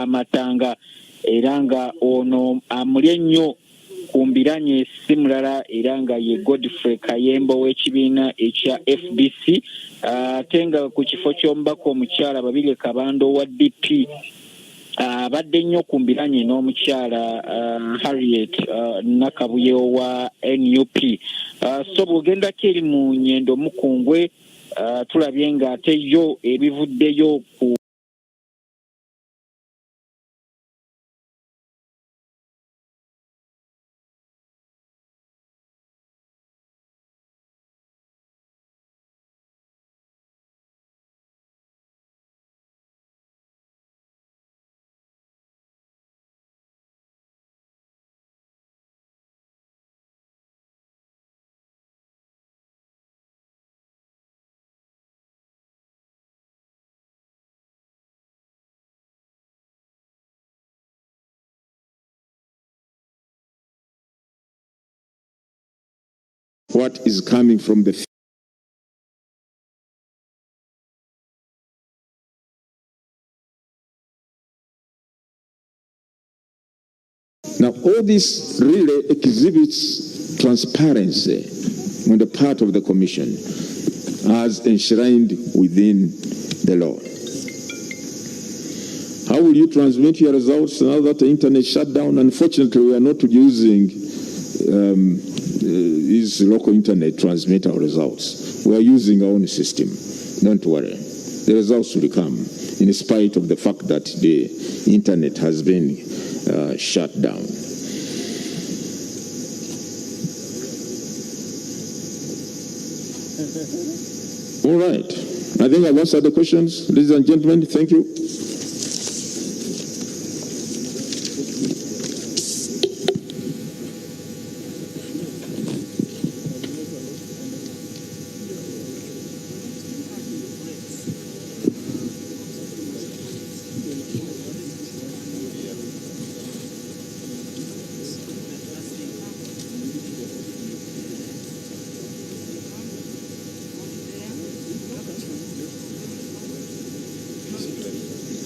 w'amatanga era nga ono amuli ennyo ku mbiranye si mulala era nga ye Godfrey Kayembo w'ekibiina ekya FBC ate nga ku kifo ky'omubaka omukyala Babirye Kabando wa DP abadde nnyo ku mbiranye n'omukyala Harriet Nakabuye wa NUP so bw'ogendako eri mu Nyendo Mukungwe tulabye nga ate yo ebivuddeyo ku what is coming from the now all this really exhibits transparency on the part of the commission as enshrined within the law. How will you transmit your results now that the internet shut down? Unfortunately, we are not using is local internet transmit our results. We are using our own system. Don't worry. The results will come in spite of the fact that the internet has been shut down. All right. I think I've answered the questions. Ladies and gentlemen, thank you.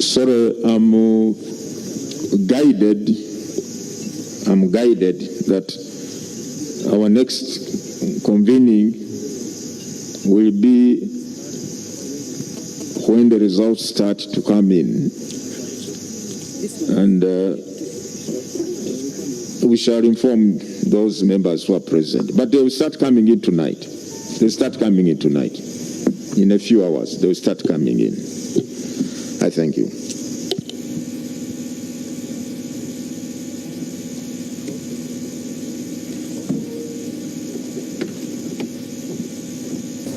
Sorry, I'm guided that our next convening will be when the results start to come in, and we shall inform those members who are present. But they will start coming in tonight. They'll start coming in tonight. In a few hours, they will start coming in. I thank you.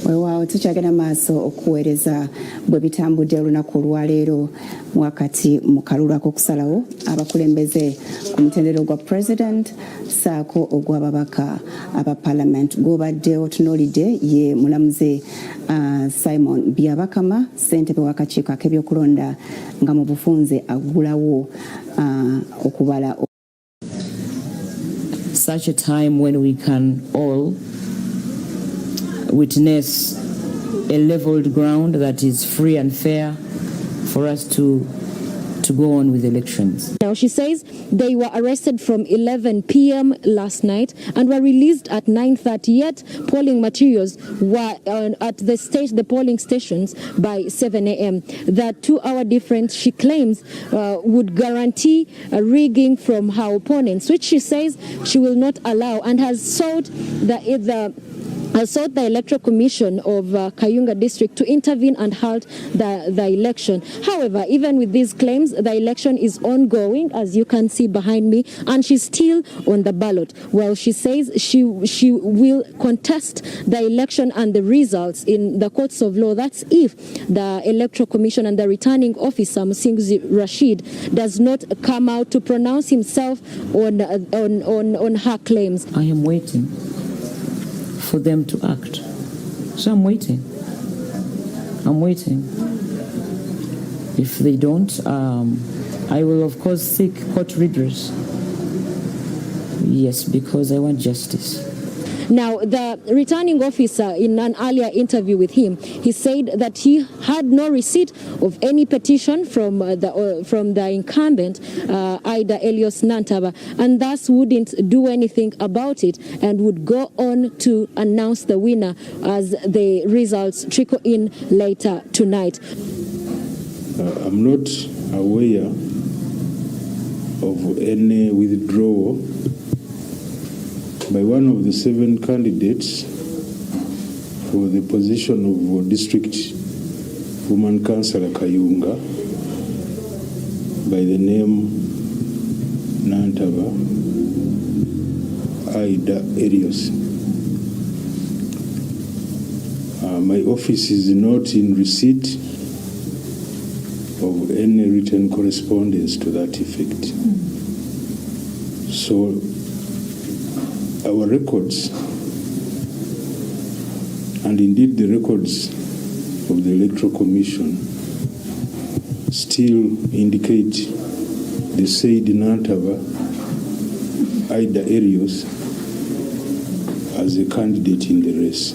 Weewaawo tukyagenda maaso okuweereza bwe bitambudde olunaku olwaleero wakati mu kalulu ak'okusalawo abakulembeze ku mutendera gwa president saako ogw'ababaka aba parliament gw'obadde otunuulidde ye mulamuzi Simon Byabakama ssentebe w'akakiiko ak'ebyokulonda nga mu bufunze aggulawo okubala. Such a time when we can all witness a leveled ground that is free and fair for us to go on with elections. Now, she says they were arrested from 11 p.m. last night and were released at 9:30, yet polling materials were at the polling stations by 7 a.m. That 2-hour difference, she claims, would guarantee rigging from her opponents, which she says she will not allow, and has sought the Electoral Commission of Kayunga District to intervene and halt the election. However, even with these claims, the election is ongoing, as you can see behind me, and she's still on the ballot. Well, she says she will contest the election and the results in the courts of law. That's if the Electoral Commission and the returning officer, Musinguzi Rashid, does not come out to pronounce himself on her claims. I am waiting for them to act. So I'm waiting. If they don't, I will of course seek court redress. Yes, because I want justice. Now, the returning officer, in an earlier interview with him, he said that he had no receipt of any petition from the incumbent, Ida Elios Nantaba, and thus wouldn't do anything about it and would go on to announce the winner as the results trickle in later tonight. I'm not aware of any withdrawal by one of the 7 candidates for the position of District Woman Councillor Kayunga by the name Nantaba Ida Elios. My office is not in receipt of any written correspondence to that effect. So our records, and indeed the records of the Electoral Commission, still indicate the said Nantaba Ida Elios as a candidate in the race.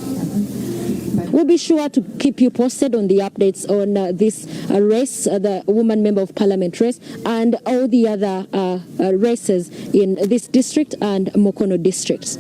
We'll be sure to keep you posted on the updates on this race, the Woman Member of Parliament race, and all the other races in this district and Mukono districts.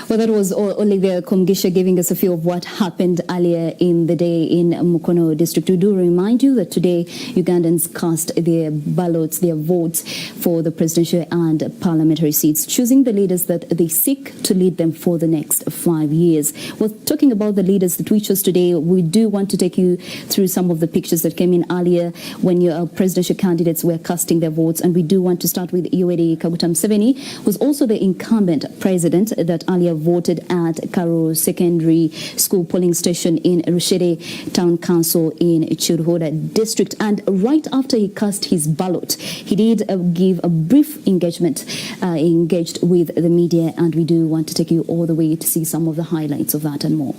Well, that was Olivia Komgisha giving us a feel of what happened earlier in the day in Mukono district. We do remind you that today Ugandans cast their ballots, their votes for the presidential and parliamentary seats, choosing the leaders that they seek to lead them for the next 5 years. Well, talking about the leaders that we chose today, we do want to take you through some of the pictures that came in earlier when your presidential candidates were casting their votes. And we do want to start with Yoweri Kaguta Museveni, who was also the incumbent president that earlier voted at Karo Secondary School polling station in Rushere Town Council in Chirhoda district. And right after he cast his ballot, he did give a brief engagement, engaged with the media, and we do want to take you all the way to see some of the highlights of that and more.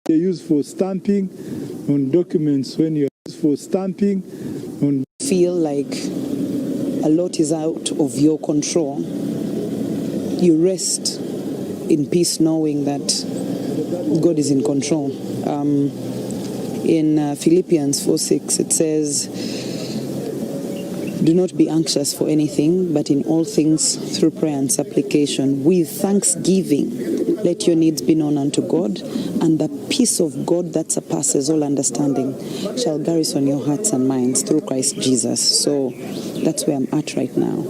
They're used for stamping on documents. When you're used for stamping on, feel like a lot is out of your control, you rest in peace knowing that God is in control. In Philippians 4:6 it says, "Do not be anxious for anything, but in all things through prayer and supplication with thanksgiving let your needs be known unto God, and the peace of God that surpasses all understanding shall garrison your hearts and minds through Christ Jesus." So that's where I'm at right now.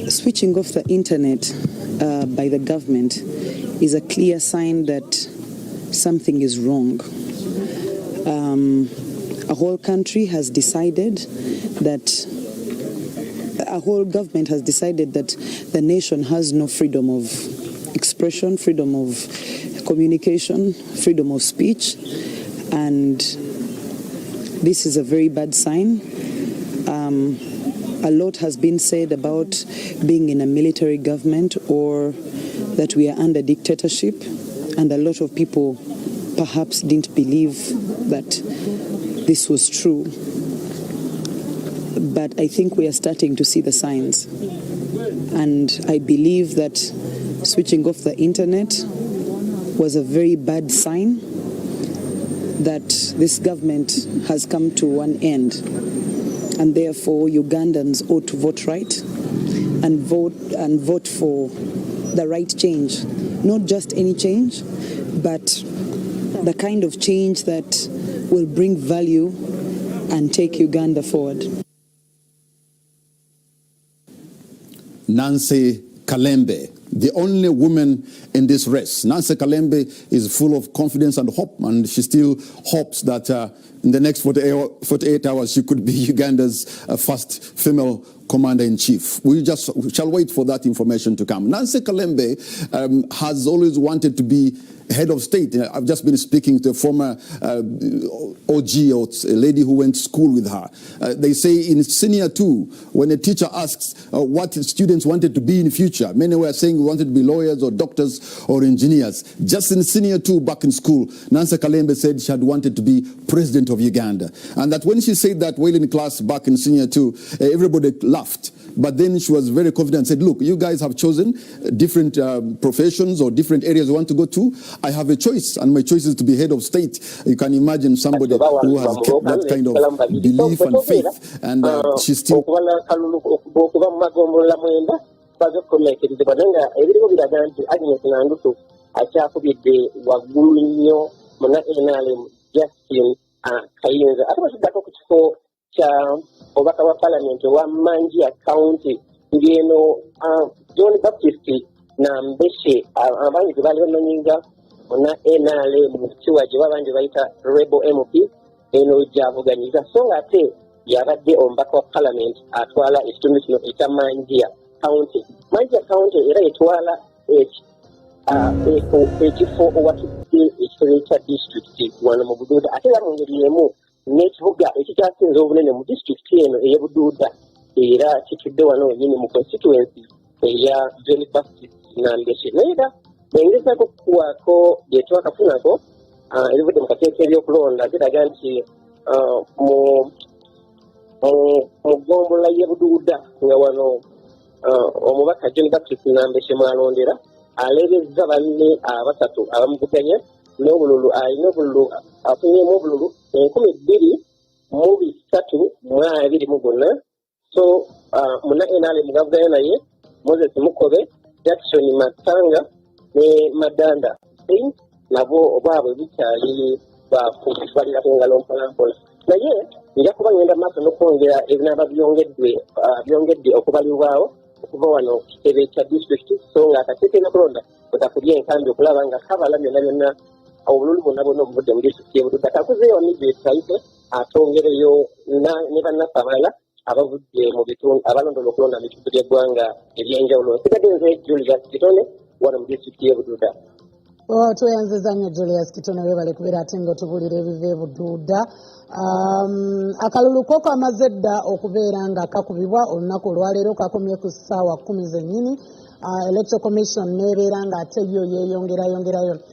Switching off the internet by the government is a clear sign that something is wrong. A whole country has decided that a whole government has decided that the nation has no freedom of expression, freedom of communication, freedom of speech, and this is a very bad sign. A lot has been said about being in a military government or that we are under dictatorship, and a lot of people perhaps didn't believe that this was true. But I think we are starting to see the signs. And I believe that switching off the internet was a very bad sign that this government has come to an end. And therefore, Ugandans ought to vote right and vote for the right change. Not just any change, but the kind of change that will bring value and take Uganda forward. Nancy Kalembe, the only woman in this race. Nancy Kalembe is full of confidence and hope, and she still hopes that in the next 48 hours she could be Uganda's first female commander-in-chief. We shall wait for that information to come. Nancy Kalembe has always wanted to be head of state. I've just been speaking to a former OG, or a lady who went to school with her. They say in senior 2, when a teacher asks what students wanted to be in future, many were saying we wanted to be lawyers or doctors or engineers. Just in senior 2 back in school, Nancy Kalembe said she had wanted to be president of Uganda. And that when she said that well in class back in senior 2, everybody laughed. But then she was very confident and said, look, you guys have chosen different professions or different areas you want to go to. I have a choice, and my choice is to be head of state. You can imagine somebody who has kept that kind of belief and faith, and she's still... obaka wa parliament wa Manjia County ngeno John Baptist na Mbeshe abangi bali bamanyinga ona NRM kiwaje babanje bayita Rebel MP eno javuganyiza so ate yabadde ombaka wa parliament atwala ekitundu kino ekya Manjia County. Manjia County era etwala ekifo owatudde ekifo kya district wano mu Bududa ate bamungeri yemu n'ekibuga ekikyasinze obunene mu disitulikiti eno ey'Obududa era kitudde wano wenyini mu constituency eya John Baptist Nambeshe. Naye era bengezaako kukuwaako bye twakafunako ebivudde mu kateeka ebyokulonda ziraga nti mu ggombolola y'e Bududa nga wano omubaka John Baptist Nambeshe mwalondera aleebezza banne abasatu abamuvuganya n'obululu alina obululu afunyemu obululu 2324. So muna NRM mugavuganya naye Moses Mukobe, Jackson Matanga ne Madanda nabo obwabwe bukyali bakubalira ku ngalo mpolampola. Naye nja kuba ngenda maaso n'okwongera ebinaba byongedde okubalibwawo okuva wano kitebe kya district, so nga akateeka n'okulonda kwetakulya enkambi okulaba nga kabala byonna byonna obululu bwonna bwonna obuvudde mu disitulikiti y'Obududa kakuzeeyo nibyeetayise atongereyo ne bannaffe abalala abavudde mu bitundu abalondola okulonda mu bitundu by'eggwanga ebyenjawulo. Nsigadde nze Julius Kitone wano mu disitulikiti y'Obududa. Tweyanziza nnyo Julius Kitone, weebale kubeera ate ng'otubuulira ebiva e Bududa. Akalulu ko kamaze dda okubeera nga kakubibwa olunaku olwaleero kakomye ku ssaawa 10 zennyini. Electoral Commission neebeera nga ate yo yeeyongerayo.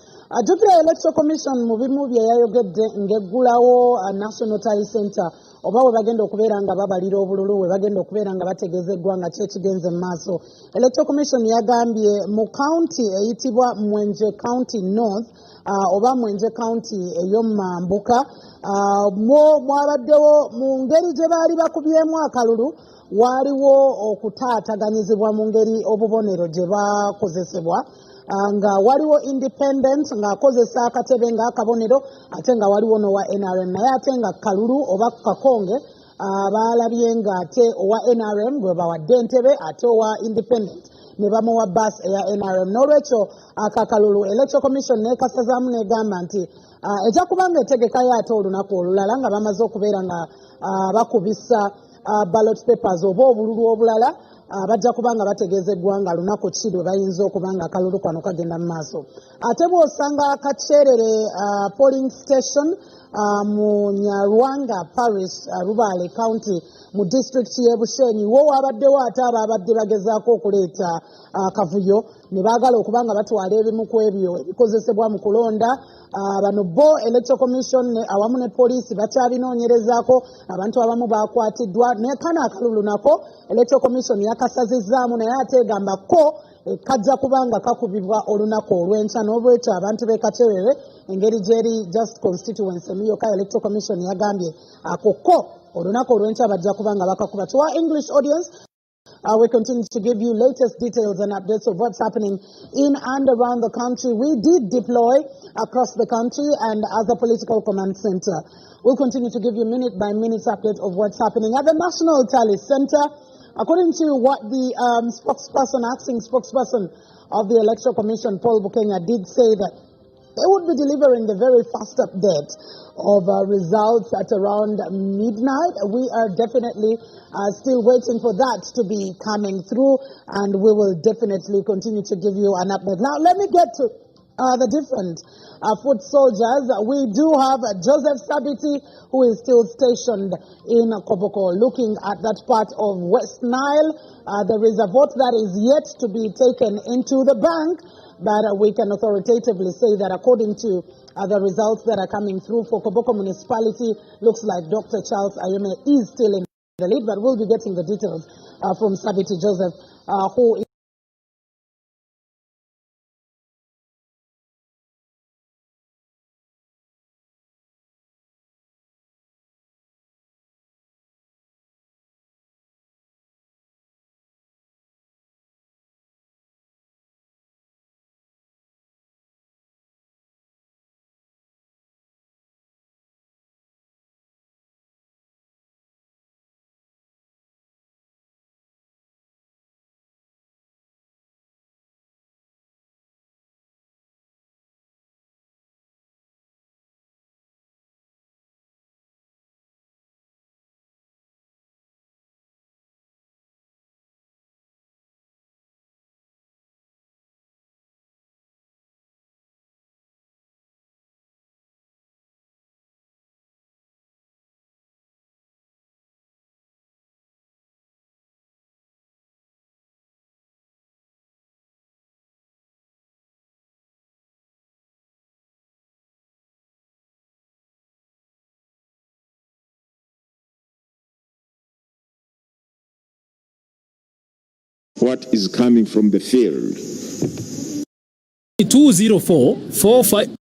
Jupiter Electoral Commission mu bimu bye yayogedde ng'eggulawo National Tally Center oba we bagenda okubeera nga babalira obululu, we bagenda okubeera nga bategeeza eggwanga ki ekigenze mu maaso. Electoral Commission yagambye mu county eyitibwa Mwenje County North oba Mwenje County ey'omu Mambuka mwabaddewo mu ngeri gye baali bakubyemu akalulu waaliwo okutaataganyizibwa mu ngeri obubonero gye bakozesebwa nga waliwo independent ng'akozesa akatebe ng'akabonero ate nga waliwo n'owa NRM, naye ate nga kalulu oba kakonge baalabye ng'ate owa NRM gwe bawadde entebe ate owa independent ne bamuwa bus eya NRM. N'olwekyo akakalulu Electoral Commission neekasazaamu n'egamba nti ejja kuba nga etegekayo ate olunaku olulala nga bamaze okubeera nga bakubisa ballot papers oba obululu obulala bajja kubanga bategeeza eggwanga lunaku ki lwe bayinza okubanga akalulu kano kagenda mu maaso. Ate bw'osanga akakyerere polling station mu Nyarwanga Parish Rubale County mu district y'e Bushenyi wo wabaddewo ate ababadde bagezaako okuleeta akavuyo ne baagala okubanga batwala ebimu ku ebyo ebikozesebwa mu kulonda. Bano bo Electoral Commission awamu ne poliisi bakyabinoonyerezaako, abantu abamu baakwatiddwa naye kana akalulu nako Electoral Commission yakasazizaamu naye ate egamba ko kajja kubanga kakubibwa olunaku olw'enkya. N'olwekyo abantu b'e Kakyerere engeri gyeri just constituency Muyoka Electoral Commission yagambye akoko olunaku olw'enkya bajja kubanga bakakuba. To our English audience, we continue to give you latest details and updates of what's happening in and around the country. We did deploy across the country and as a political command center. We'll continue to give you minute by minute updates of what's happening at the National Tally Center. According to what the acting spokesperson of the Electoral Commission, Paul Bukenya, did say that they would be delivering the very first update of results at around midnight. We are definitely still waiting for that to be coming through, and we will definitely continue to give you an update. Now, let me get to the different foot soldiers. We do have Joseph Sabiti, who is still stationed in Koboko, looking at that part of West Nile. There is a vote that is yet to be taken into the bank, but we can authoritatively say that according to the results that are coming through for Koboko municipality, looks like Dr. Charles Ayeme is still in the lead, but we'll be getting the details from Sabiti Joseph, who is what is coming from the field. 20445.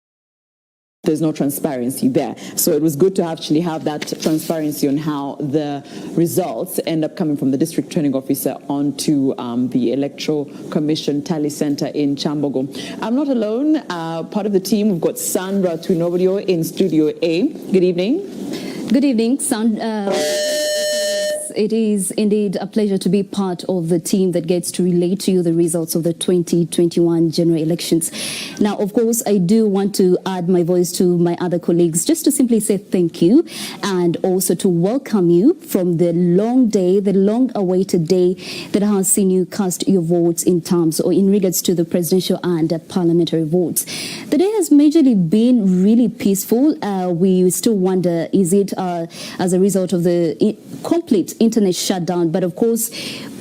There's no transparency there. So it was good to actually have that transparency on how the results end up coming from the district turning officer onto the Electoral Commission Tally Center in Chambogo. I'm not alone. Part of the team, we've got Sandra Twinobodio in Studio A. Good evening. Good evening, Sandra. It is indeed a pleasure to be part of the team that gets to relate to you the results of the 2021 general elections. Now, of course, I do want to add my voice to my other colleagues just to simply say thank you and also to welcome you from the long day, the long-awaited day that has seen you cast your votes in terms or in regards to the presidential and parliamentary votes. The day has majorly been really peaceful. We still wonder, is it as a result of the complete internet shutdown? But of course,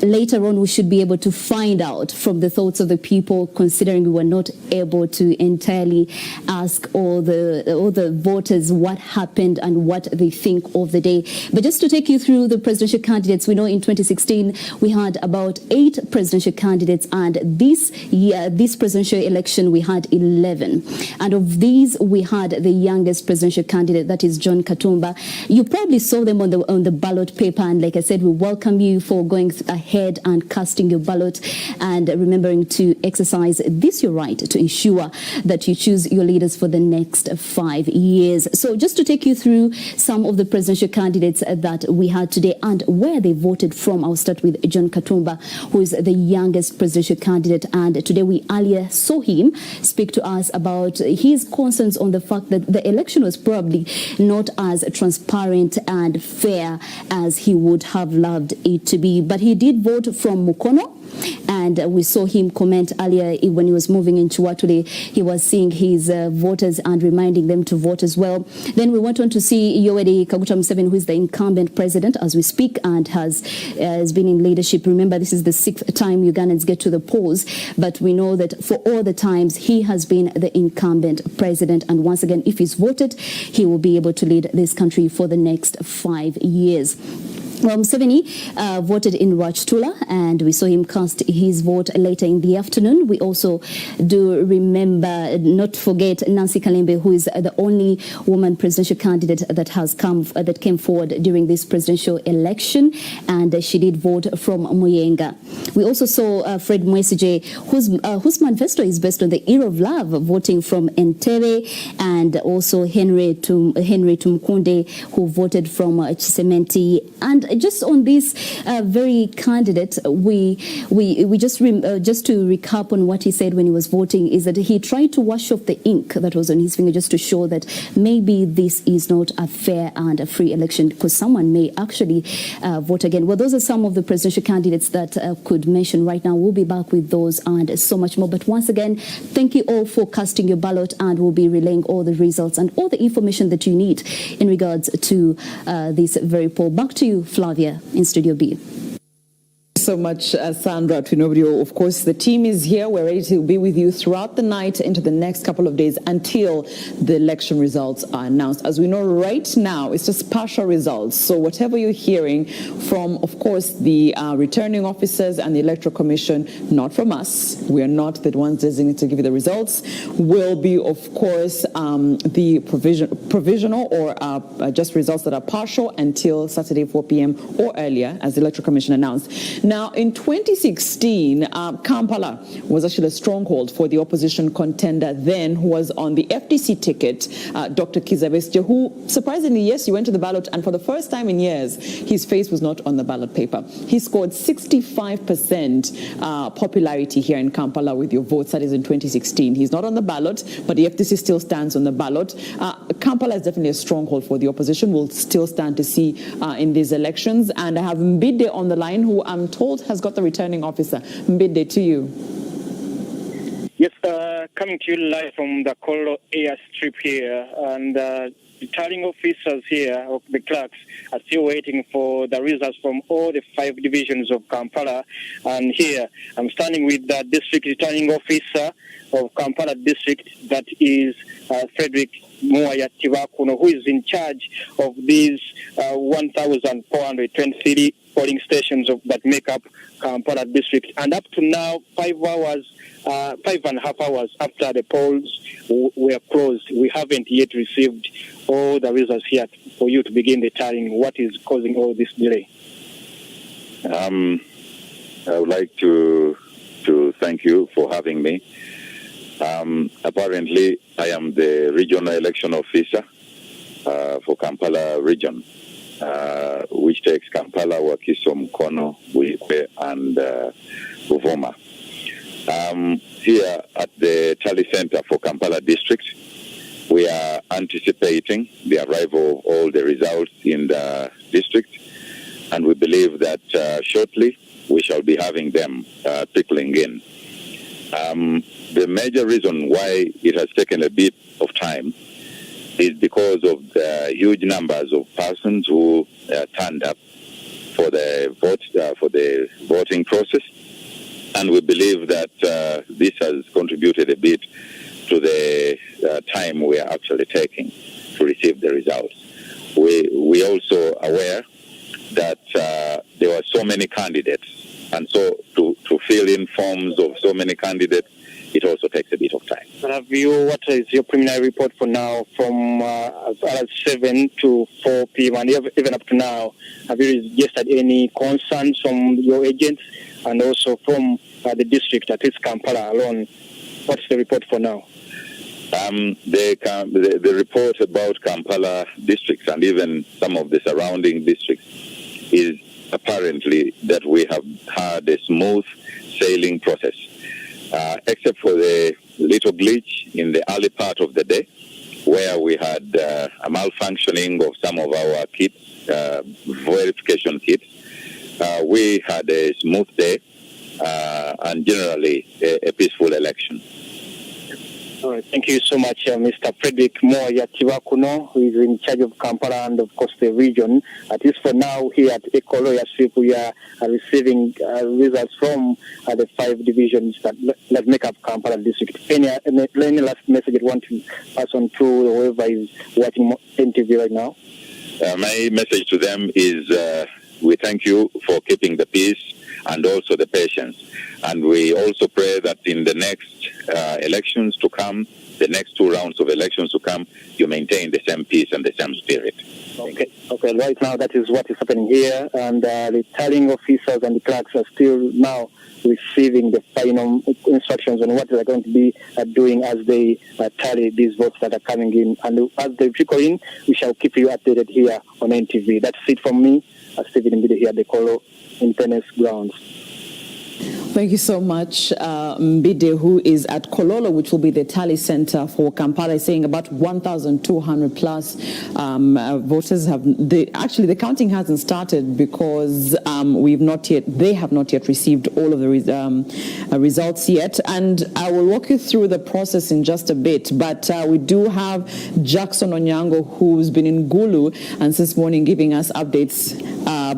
later on, we should be able to find out from the thoughts of the people, considering we were not able to entirely ask all the voters what happened and what they think of the day. But just to take you through the presidential candidates, we know in 2016 we had about 8 presidential candidates, and this year, this presidential election, we had 11. And of these, we had the youngest presidential candidate, that is John Katumba. You probably saw them on the ballot paper, and like I said, we welcome you for going ahead and casting your ballot and remembering to exercise this your right to ensure that you choose your leaders for the next 5 years. So just to take you through some of the presidential candidates that we had today and where they voted from, I'll start with John Katumba, who is the youngest presidential candidate, and today we earlier saw him speak to us about his concerns on the fact that the election was probably not as transparent and fair as he would have loved it to be. But he did vote from Mukono, and we saw him comment earlier when he was moving into Watule. He was seeing his voters and reminding them to vote as well. Then we went on to see Yoweri Kaguta Museveni, who is the incumbent president as we speak and has been in leadership. Remember, this is the 6th time Ugandans get to the polls, but we know that for all the times he has been the incumbent president, and once again, if he's voted, he will be able to lead this country for the next 5 years. Well, Museveni voted in Rwachitula, and we saw him cast his vote later in the afternoon. We also do remember, not forget, Nancy Kalembe, who is the only woman presidential candidate that came forward during this presidential election, and she did vote from Muyenga. We also saw Fred Mwesige, whose manifesto is based on the Era of Love, voting from Entebbe, and also Henry Tumukunde, who voted from Chisementi. And And just on this very candidate, we just to recap on what he said when he was voting, is that he tried to wash off the ink that was on his finger just to show that maybe this is not a fair and a free election because someone may actually vote again. Well, those are some of the presidential candidates that could mention right now. We'll be back with those and so much more. But once again, thank you all for casting your ballot, and we'll be relaying all the results and all the information that you need in regards to this very poll. Back to you, Flavia, in Studio B. So much, Sandra Twinobrio. Of course, the team is here. We're ready to be with you throughout the night into the next couple of days until the election results are announced. As we know right now, it's just partial results. So whatever you're hearing from, of course, the returning officers and the Electoral Commission, not from us, we are not the ones designated to give you the results, will be, of course, the provisional or just results that are partial until Saturday 4 p.m. or earlier, as the Electoral Commission announced. Now, in 2016, Kampala was actually a stronghold for the opposition contender then, who was on the FDC ticket, Dr. Kizza Besigye, who, surprisingly, yes, he went to the ballot, and for the first time in years, his face was not on the ballot paper. He scored 65% popularity here in Kampala with your votes, that is in 2016. He's not on the ballot, but the FDC still stands on the ballot. Kampala is definitely a stronghold for the opposition. We'll still stand to see in these elections. And I have Mbide on the line, who I'm told has got the returning officer. Mbide, to you. Yes, coming to you live from the Kolo airstrip here, and the returning officers here, of the clerks, are still waiting for the results from all the 5 divisions of Kampala. And here, I'm standing with the district returning officer of Kampala district, that is Frederick Moya Tibakuno, who is in charge of these 1,423 polling stations that make up Kampala district. And up to now, 5.5 hours after the polls were closed, we haven't yet received all the results yet for you to begin the tallying. What is causing all this delay? I would like to thank you for having me. Apparently, I am the regional election officer for Kampala region, which takes Kampala, Wakiso, Mukono, Buikwe, and Buvuma. Here at the tally center for Kampala district, we are anticipating the arrival of all the results in the district, and we believe that shortly we shall be having them trickling in. The major reason why it has taken a bit of time is because of the huge numbers of persons who turned up for the voting process, and we believe that this has contributed a bit to the time we are actually taking to receive the results. We also aware that there were so many candidates, and so to fill in forms of so many candidates, it also takes a bit of time. What is your preliminary report for now from 7 to 4 p.m. and even up to now? Have you registered any concerns from your agents and also from the district, at least Kampala alone? What's the report for now? The report about Kampala districts and even some of the surrounding districts is apparently that we have had a smooth sailing process. Except for the little glitch in the early part of the day, where we had a malfunctioning of some of our kits, verification kits. We had a smooth day and generally a peaceful election. All right. Thank you so much, Mr. Frederick Moya Tibakuno, who is in charge of Kampala and, of course, the region. At least for now, here at Ekoloya Strip, we are receiving results from the 5 divisions that make up Kampala district. Any last message you want to pass on to whoever is watching NTV right now? My message to them is we thank you for keeping the peace and also the patience. And we also pray that in the next elections to come, the next 2 rounds of elections to come, you maintain the same peace and the same spirit. Okay. Right now, that is what is happening here, and the tallying officers and the clerks are still now receiving the final instructions on what they're going to be doing as they tally these votes that are coming in. And as they trickle in, we shall keep you updated here on NTV. That's it from me, Stephen Mbide here at the Kolo Independence Grounds. Thank you so much, Mbide, who is at Kololo, which will be the tally center for Kampala, is saying about 1,200 plus voters have. Actually, the counting hasn't started because they have not yet received all of the results yet. And I will walk you through the process in just a bit. But we do have Jackson Onyango, who's been in Gulu and since morning giving us updates.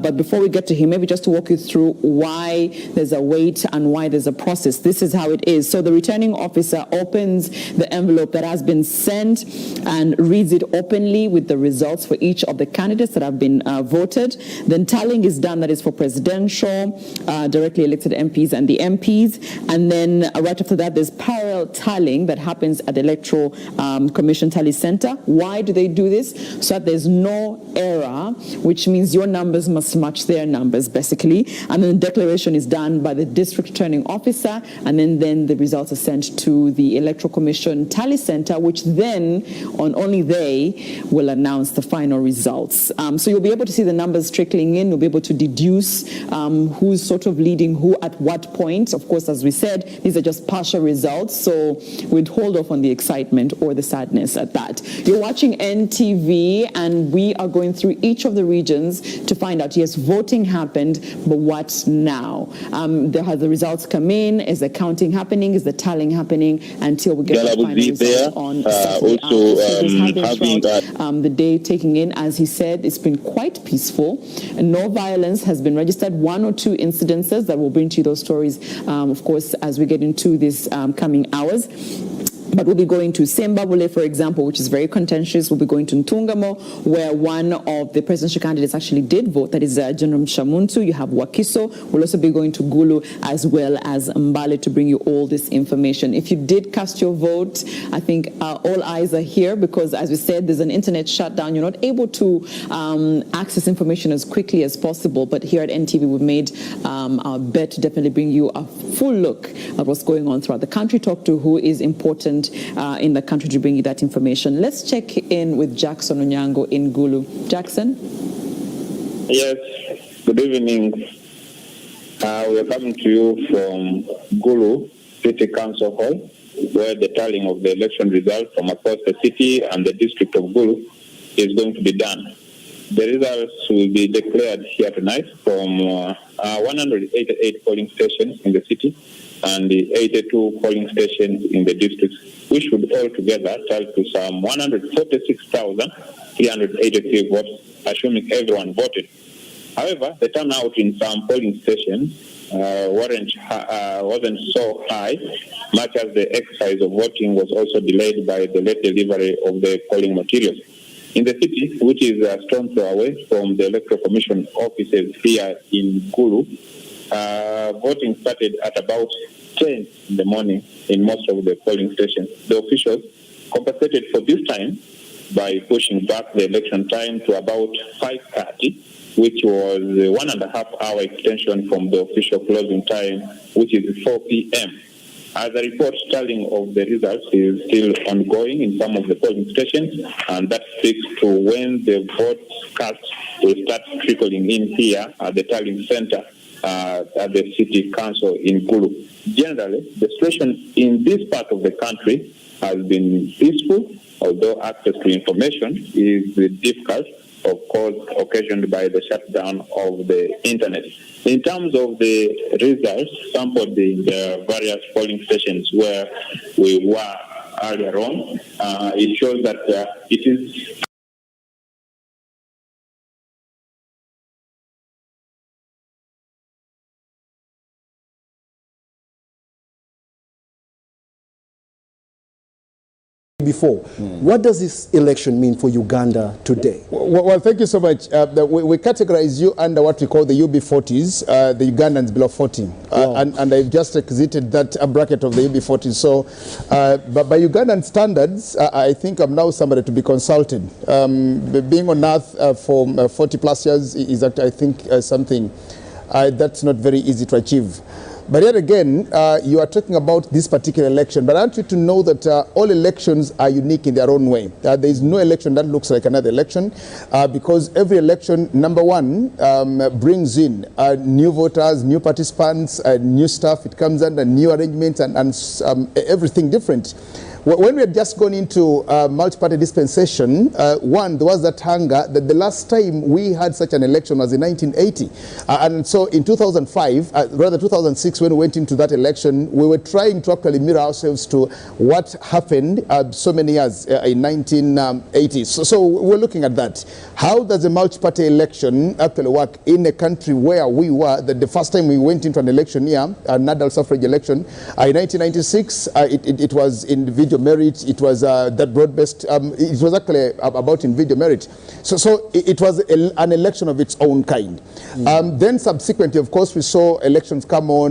But before we get to him, maybe just to walk you through why there's a wait and why there's a process. This is how it is. So the returning officer opens the envelope that has been sent and reads it openly with the results for each of the candidates that have been voted. Then tallying is done, that is for presidential, directly elected MPs and the MPs. And then right after that, there's parallel tallying that happens at the Electoral Commission Tally Center. Why do they do this? So that there's no error, which means your numbers must match their numbers, basically. And then the declaration is done by the district returning officer, and then the results are sent to the Electoral Commission Tally Center, which then, only they will announce the final results. So you'll be able to see the numbers trickling in. You'll be able to deduce who's sort of leading who at what point. Of course, as we said, these are just partial results, so we'd hold off on the excitement or the sadness at that. You're watching NTV, and we are going through each of the regions to find out, yes, voting happened, but what now? There has the results come in. Is the counting happening? Is the tallying happening? Until we get the final results on Saturday. The day taking in, as he said, it's been quite peaceful. And no violence has been registered. 1 or 2 incidences that will bring to you those stories, of course, as we get into these coming hours. But we'll be going to Sembabule, for example, which is very contentious. We'll be going to Ntungamo, where one of the presidential candidates actually did vote. That is General Shamuntu. You have Wakiso. We'll also be going to Gulu as well as Mbale to bring you all this information. If you did cast your vote, I think all eyes are here because, as we said, there's an internet shutdown. You're not able to access information as quickly as possible. But here at NTV, we've made our bet to definitely bring you a full look at what's going on throughout the country, talk to who is important in the country to bring you that information. Let's check in with Jackson Onyango in Gulu. Jackson? Yes, good evening. We are coming to you from Gulu City Council Hall, where the tallying of the election results from across the city and the district of Gulu is going to be done. The results will be declared here tonight from 188 polling stations in the city and the 82 polling stations in the districts, which would all together tally to some 146,383 votes, assuming everyone voted. However, the turnout in some polling stations wasn't so high, much as the exercise of voting was also delayed by the late delivery of the polling materials. In the city, which is a stone's throw away from the Electoral Commission offices here in Gulu, voting started at about 10 in the morning in most of the polling stations. The officials compensated for this time by pushing back the election time to about 5:30, which was a 1.5-hour extension from the official closing time, which is 4 p.m. As a report, tallying of the results is still ongoing in some of the polling stations, and that speaks to when the votes cast will start trickling in here at the tallying center at the city council in Gulu. Generally, the situation in this part of the country has been peaceful, although access to information is difficult, of course, occasioned by the shutdown of the internet. In terms of the results sampled in the various polling stations where we were earlier on, it shows that it is before. What does this election mean for Uganda today? Well, thank you so much. We categorize you under what we call the UB40s, the Ugandans below 40. Wow. And I've just exited that bracket of the UB40s. So, but by Ugandan standards, I think I'm now somebody to be consulted. Being on earth for 40 plus years is, I think, something that's not very easy to achieve. But yet again, you are talking about this particular election. But I want you to know that all elections are unique in their own way. There is no election that looks like another election because every election, number one, brings in new voters, new participants, new stuff. It comes under new arrangements and everything different. When we had just gone into multi-party dispensation, one, there was that hunger that the last time we had such an election was in 1980. And so in 2005, rather 2006, when we went into that election, we were trying to actually mirror ourselves to what happened so many years in 1980. So we're looking at that. How does a multi-party election actually work in a country where we were, that the first time we went into an election year, an adult suffrage election, in 1996, it was individual merit. It was that broad-based. It was actually about individual merit. So it was an election of its own kind. Then subsequently, of course, we saw elections come on.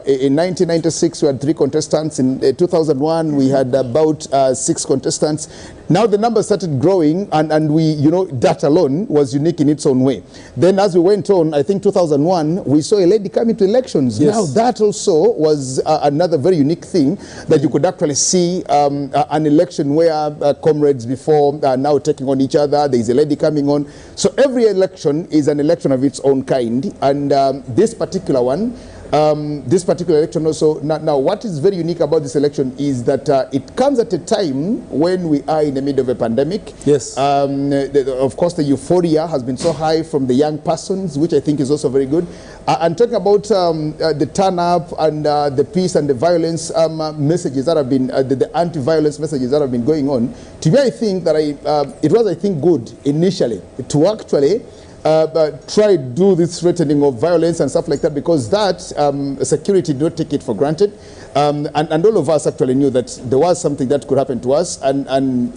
In 1996, we had 3 contestants. In 2001, we had about 6 contestants. Now the numbers started growing, and we, that alone was unique in its own way. Then as we went on, I think 2001, we saw a lady come into elections. Yes. Now that also was another very unique thing that you could actually see an election where comrades before are now taking on each other. There is a lady coming on. So every election is an election of its own kind. And this particular one, this particular election also, now what is very unique about this election is that it comes at a time when we are in the middle of a pandemic. Yes. Of course, the euphoria has been so high from the young persons, which I think is also very good. And talking about the turn-up and the peace and the violence messages that have been, the anti-violence messages that have been going on, to me, I think that it was, I think, good initially to actually try to do this threatening of violence and stuff like that, because that security did not take it for granted. And all of us actually knew that there was something that could happen to us, and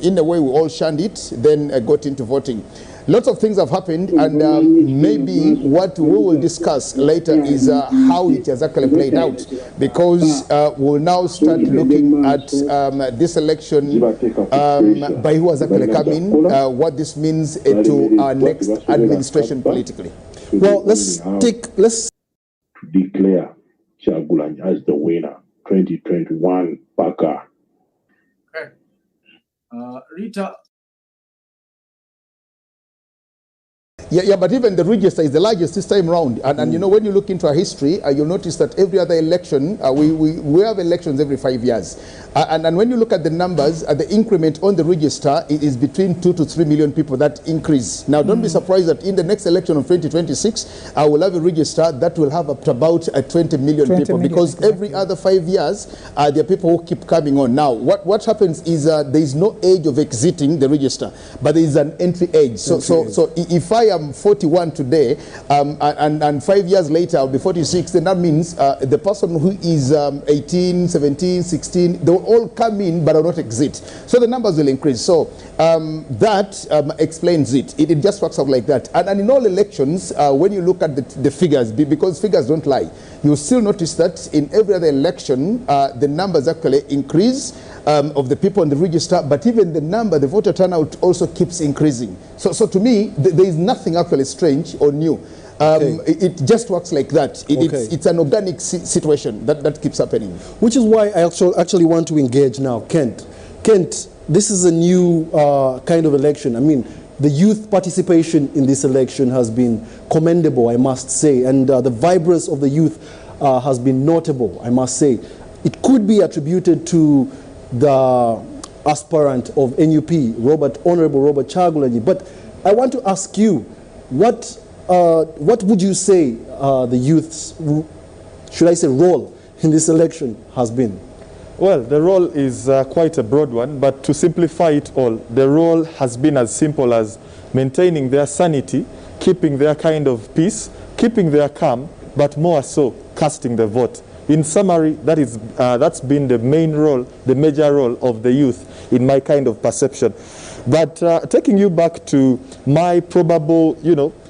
in a way we all shunned it, then got into voting. Lots of things have happened, and maybe what we will discuss later is how it has actually played out, because we'll now start looking at this election by who has actually come in, what this means to our next administration politically. Well, let's declare Kyagulanyi as the winner, 2021 Baka. Okay. Rita. Yeah, but even the register is the largest this time round. And when you look into our history, you'll notice that every other election, we have elections every 5 years. And when you look at the numbers, the increment on the register is between 2 to 3 million people that increase. Now, don't be surprised that in the next election of 2026, we'll have a register that will have up to about 20 million people, because every other 5 years, there are people who keep coming on. Now, what happens is there is no age of exiting the register, but there is an entry age. So if I am 41 today, and 5 years later I'll be 46, then that means the person who is 18, 17, 16, they will all come in but will not exit. So the numbers will increase. So that explains it. It just works out like that. And in all elections, when you look at the figures, because figures don't lie, you'll still notice that in every other election, the numbers actually increase of the people on the register, but even the voter turnout also keeps increasing. So to me, there is nothing actually strange or new. It just works like that. It's an organic situation that keeps happening. Which is why I actually want to engage now, Kent. Kent, this is a new kind of election. I mean, the youth participation in this election has been commendable, I must say, and the vibrance of the youth has been notable, I must say. It could be attributed to the aspirant of NUP, Honorable Robert Kyagulanyi. But I want to ask you, what would you say the youth's, should I say, role in this election has been? Well, the role is quite a broad one, but to simplify it all, the role has been as simple as maintaining their sanity, keeping their kind of peace, keeping their calm, but more so casting the vote. In summary, that's been the main role, the major role of the youth in my kind of perception. But taking you back to my probable,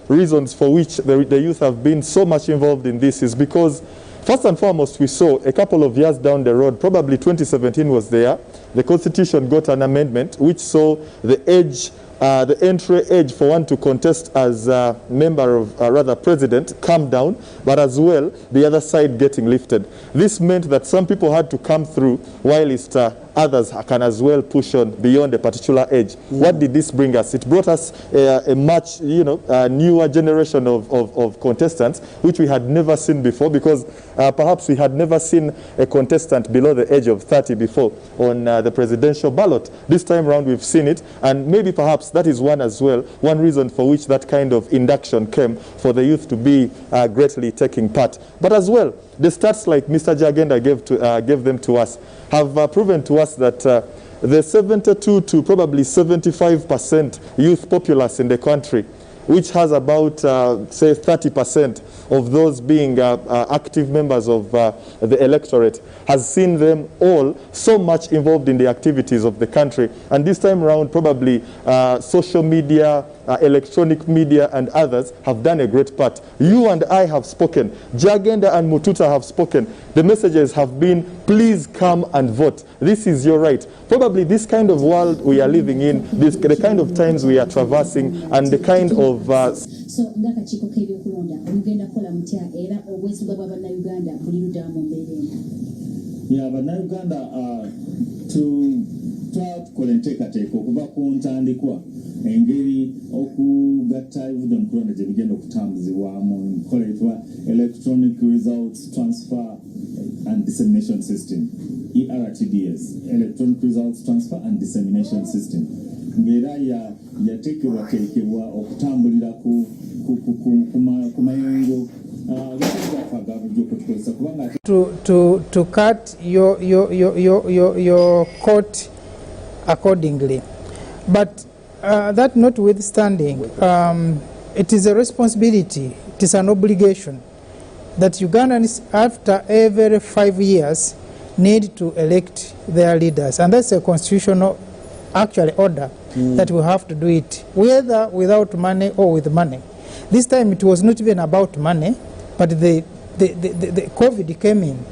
reasons for which the youth have been so much involved in this is because, first and foremost, we saw a couple of years down the road, probably 2017 was there, the Constitution got an amendment which saw the age the entry age for one to contest as a member of, rather president, come down, but as well the other side getting lifted. This meant that some people had to come through whilst others can as well push on beyond a particular age. What did this bring us? It brought us a much, newer generation of contestants, which we had never seen before, because perhaps we had never seen a contestant below the age of 30 before on the presidential ballot. This time around we've seen it, and maybe perhaps that is one reason for which that kind of induction came, for the youth to be greatly taking part. But as well, the stats like Mr. Jagenda gave them to us have proven to us that the 72 to probably 75% youth populace in the country, which has about, say, 30% of those being active members of the electorate, has seen them all so much involved in the activities of the country. And this time around, probably social media, electronic media, and others have done a great part. You and I have spoken. Jagenda and Mututa have spoken. The messages have been, please come and vote. This is your right. Probably this kind of world we are living in, the kind of times we are traversing, and the kind of so ng'akakiiko k'ebyokulonda olugenda kukola mutya era obwesigwa bw'abannayuganda buli ludda mu mbeera eno. Bannayuganda tukola enteekateeka okuva ku ntandikwa engeri okugatta ebivudde mu kulonda gye bigenda okutambuzibwamu enkola eyitibwa electronic results transfer and dissemination system, ERTDS, electronic results transfer and dissemination system, ng'era yateekebwateekebwa okutambulira ku mayengo to cut your court accordingly. But that notwithstanding, it is a responsibility, it is an obligation that Ugandans, after every 5 years, need to elect their leaders. And that's a constitutional order that we have to do it, whether without money or with money. This time it was not even about money, but the COVID came in,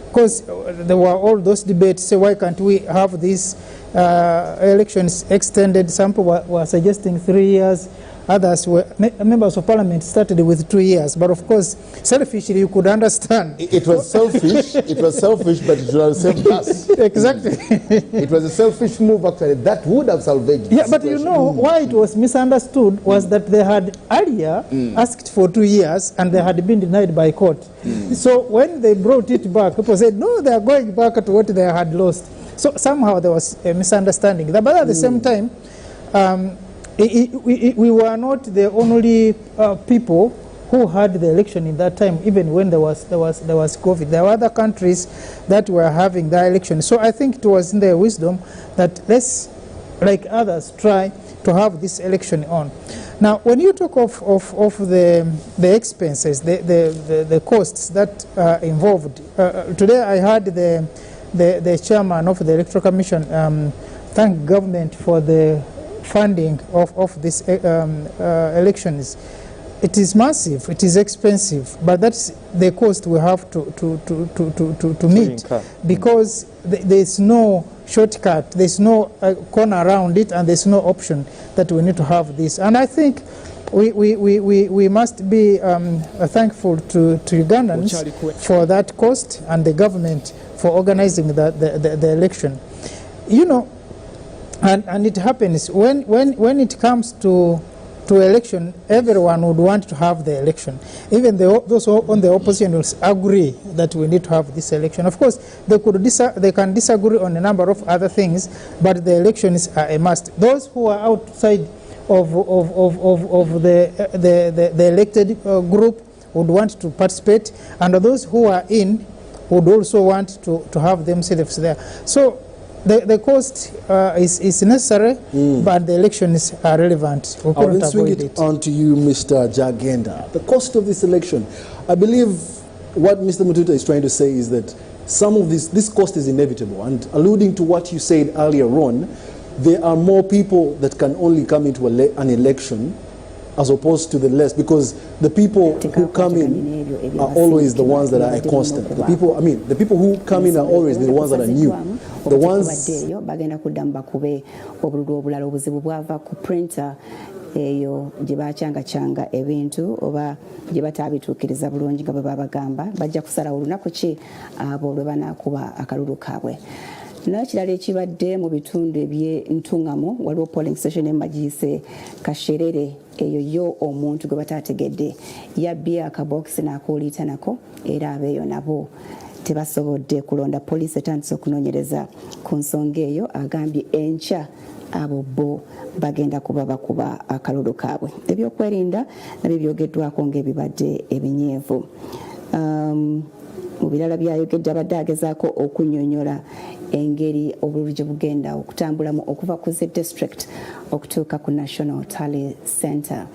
because there were all those debates, say why can't we have these elections extended. Some people were suggesting 3 years, others were, members of parliament started with 2 years, but of course, selfishly you could understand. It was selfish, it was selfish, but it would have saved us. Exactly. It was a selfish move actually, that would have salvaged the but you know, why it was misunderstood was that they had earlier asked for 2 years and they had been denied by court. So when they brought it back, people said, no, they are going back to what they had lost. So somehow there was a misunderstanding. But at the same time, we were not the only people who had the election in that time, even when there was COVID. There were other countries that were having their election. So I think it was in their wisdom that let's, like others, try to have this election on. Now, when you talk of the expenses, the costs that are involved, today I heard the chairman of the Electoral Commission thank government for the funding of these elections. It is massive, it is expensive, but that's the cost we have to meet, because there is no shortcut, there's no corner around it, and there's no option that we need to have this. And I think we must be thankful to Ugandans for that cost, and the government for organizing the election. You know, and it happens when it comes to election, everyone would want to have the election. Even those on the opposition will agree that we need to have this election. Of course, they can disagree on a number of other things, but the elections are a must. Those who are outside of the elected group would want to participate, and those who are in would also want to have themselves there. So the cost is necessary, but the elections are relevant. We I will swing it on to you, Mr. Jagenda. The cost of this election, I believe what Mr. Mututa is trying to say is that some of this cost is inevitable. And alluding to what you said earlier on, there are more people that can only come into an election as opposed to the less, because the people who come in are always the ones that are constant. The people who come in are always the ones that are new. The ones bagenda kudamba kube obululu obulala obuzibu bwava ku printer eyo gye bakyanga ebintu oba gye batabituukiriza bulungi nga bwe babagamba bajja kusalawo olunaku ki abo lwe banaakuba akalulu kaabwe. N'ekirala ekibadde mu bitundu eby'entuŋŋamu waliwo polling station emagiyise Kasherere eyo yo omuntu gwe bataategedde yabbye akabokisi n'akooliita nako era abeeyo nabo tebasobodde kulonda. Poliisi etandise okunoonyereza ku nsonga eyo, agambye enkya abo bo bagenda kuba bakuba akalulu kaabwe. Ebyokwerinda nabyo byogeddwako ng'ebibadde ebinyeevu. Mu birala byayogedde abadde agezaako okunnyonnyola engeri obululu gye bugenda okutambulamu okuva ku zi district okutuuka ku National Tally Center.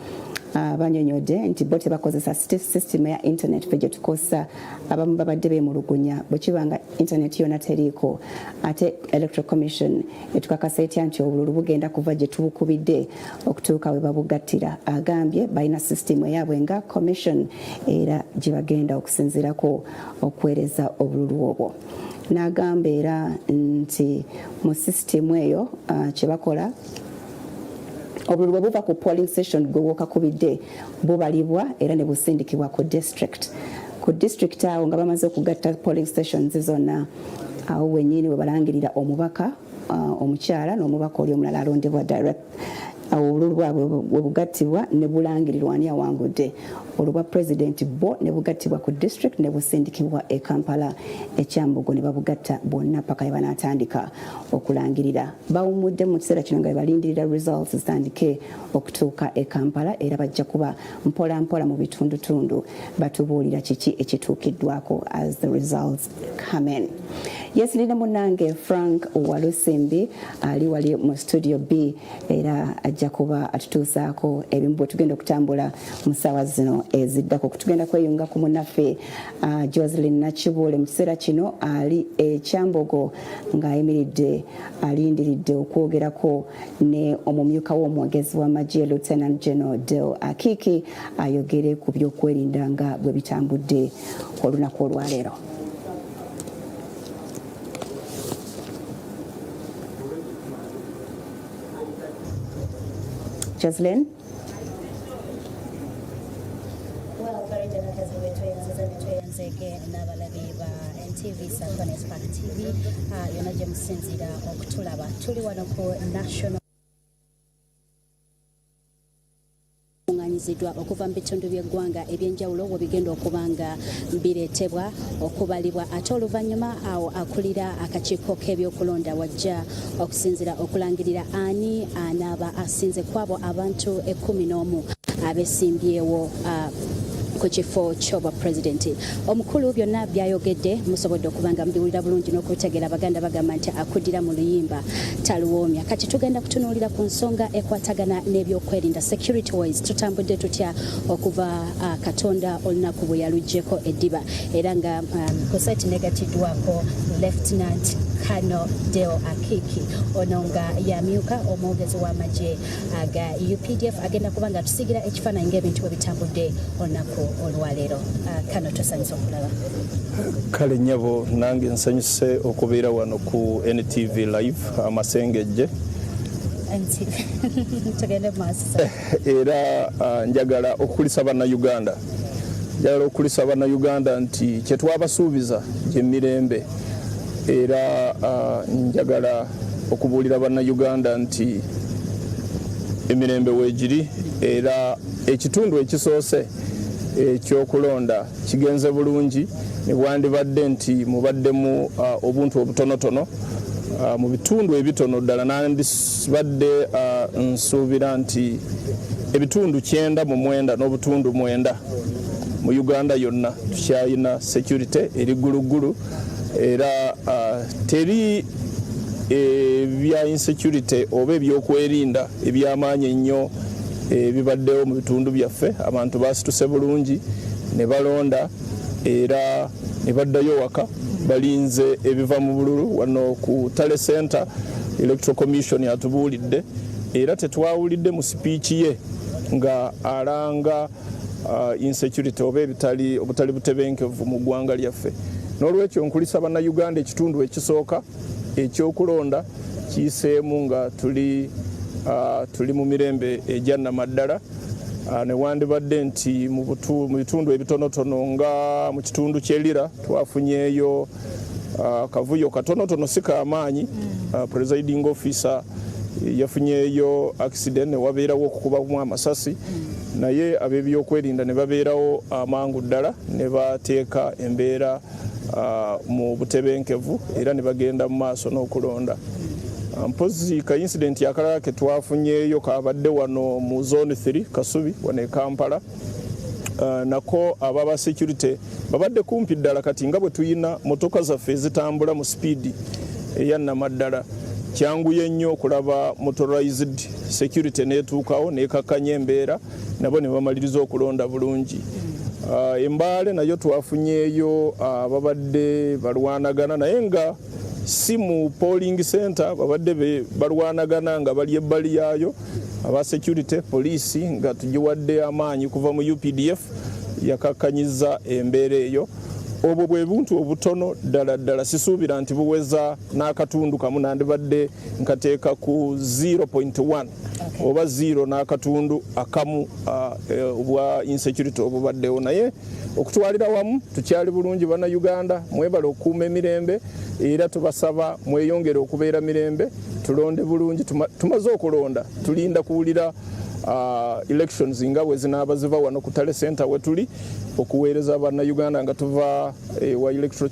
Banyonyodde nti bo tebakozesa system ya internet fe gye tukozesa abamu babadde beemulugunya bwe kiba nga internet yonna teriiko, ate Electoral Commission etukakasa etya nti obululu bugenda kuva gye tubukubidde okutuuka we babugattira. Agambye balina system eyaabwe nga commission era gye bagenda okusinziirako okuweereza obululu obwo. N'agamba era nti mu system eyo kye bakola obululu bwe buva ku polling station gwe wookakubidde bubalibwa era ne busindikibwa ku district. Ku district awo nga bamaze okugatta polling stations zonna awo wennyini we balangirira omubaka omukyala n'omubaka oli omulala alondebwa direct. Awo obululu bwabwe bwe bugattibwa ne bulangirirwa ani awangudde. Olwa president bo ne bugattibwa ku district ne busindikibwa e Kampala ekyambogo ne babugatta bonna paka we banaatandika okulangirira. Bawumudde mu kiseera kino nga balindirira results zitandike okutuuka e Kampala era bajja kuba mpola mpola mu bitundutundu batubuulira kiki ekituukiddwako as the results come in. Yes, nina munange Frank Walusimbi ali wali mu studio B era ajja kuba atutuusaako ebimu bwe tugenda okutambula mu ssaawa zino eziddako. Tugenda kweyunga ku munnaffe Jocelyn Nakibuule mu kiseera kino ali ekyambogo ng'ayimiridde alindiridde okwogerako ne omumyuka w'omwogezi w'amagye Lieutenant General Del Akiki ayogere ku byokwerinda nga bwe bitambudde olunaku olwaleero. Jocelyn? Well, very generous with n'abalabi ba NTV Safari Spark TV yona gye musinzira okutulaba tuli wano ku National ziddwa okuva mu bitundu by'eggwanga ebyenjawulo we bigenda okuba nga bireetebwa okubalibwa ate oluvannyuma awo akulira akakiiko k'ebyokulonda wajja okusinzira okulangirira ani anaaba asinze kwabo abantu 11 abesimbyewo ku kifo ky'obwa pulezidenti. Omukulu byonna byayogedde musobodde okuba nga mubiwulira bulungi n'okutegeera baganda bagamba nti akuddira mu luyimba taluwoomya. Kati tugenda kutunuulira ku nsonga ekwatagana n'ebyokwerinda security wise tutambudde tutya okuva Katonda olunaku bwe yaluggyeko eddiba era nga ku site negatiddwako Lieutenant Colonel Del Akiki ono nga yamyuka omwogezi w'amagye aga UPDF agenda kuba nga tusigira ekifaananyi ng'ebintu bwe bitambudde olunaku olwaleero. Kano tusanyusa okulaba. Kale nnyabo nange nsanyuse okubeera wano ku NTV live amasengejje tugende maaso era njagala okukulisa bannayuganda nti kye twabasuubiza gy'emirembe era njagala okubuulira bannayuganda nti emirembe weegiri era ekitundu ekisoose ekyokulonda kigenze bulungi ne bwandibadde nti mubaddemu obuntu obutonotono mu bitundu ebitono ddala nandibadde nsuubira nti ebitundu 9 mu 9 n'obutundu 9 mu Uganda yonna tukyayina security eri gulugulu era teri ebya insecurity oba ebyokwerinda ebyamaanyi ennyo bibaddewo mu bitundu byaffe. Abantu basituse bulungi ne balonda era ne baddayo waka balinze ebiva mu bululu wano ku Tale Center Electoral Commission yatubuulidde era tetwawulidde mu speech ye nga alanga insecurity oba obutali butebenkevu mu ggwanga lyaffe. N'olwekyo nkulisa bannayuganda ekitundu ekisooka ekyokulonda kiyiseemu nga tuli mu mirembe egya nnamaddala. Newandibadde nti mu bitundu ebitonotono nga mu kitundu ky'Elira twafunyeeyo akavuyo katonotono si k'amaanyi. Presiding officer yafunyeeyo accident ne wabeerawo okukubamu amasasi, naye ab'ebyokwerinda ne babeerawo amangu ddala ne bateeka embeera mu butebenkevu era ne bagenda mu maaso n'okulonda. Mpozi ka incident yakalala ke twafunyeeyo kabadde wano mu zone 3 Kasubi wano e Kampala. Nako ababa security babadde kumpi ddala kati nga bwe tuyina motoka zaffe zitambula mu speed eya nnamaddala. Kyanguye nnyo okulaba motorized security neetuukawo neekakkanya embeera nabo ne bamaliriza okulonda bulungi. Embaale nayo twafunyeeyo ababadde balwanagana naye nga si mu polling center, babadde balwanagana nga bali ebbali yaayo. Aba security poliisi nga tugiwadde amaanyi kuva mu UPDF yakakkanyiza embeera eyo. Obwo bwe buntu obutono ddala sisuubira nti buweza n'akatundu kamu, nandibadde nkateeka ku 0.1 oba 0 n'akatundu akamu obwa insecurity obubaddewo. Naye okutwalira wamu tukyali bulungi bannayuganda, mwebale okukuuma emirembe era tubasaba mweyongere okubeera mirembe, tulonde bulungi. Tumaze okulonda, tulinda kuwulira elections nga bwe zinaaba ziva wano ku Tale Center we tuli okuweereza bannayuganda nga tuva wa Electoral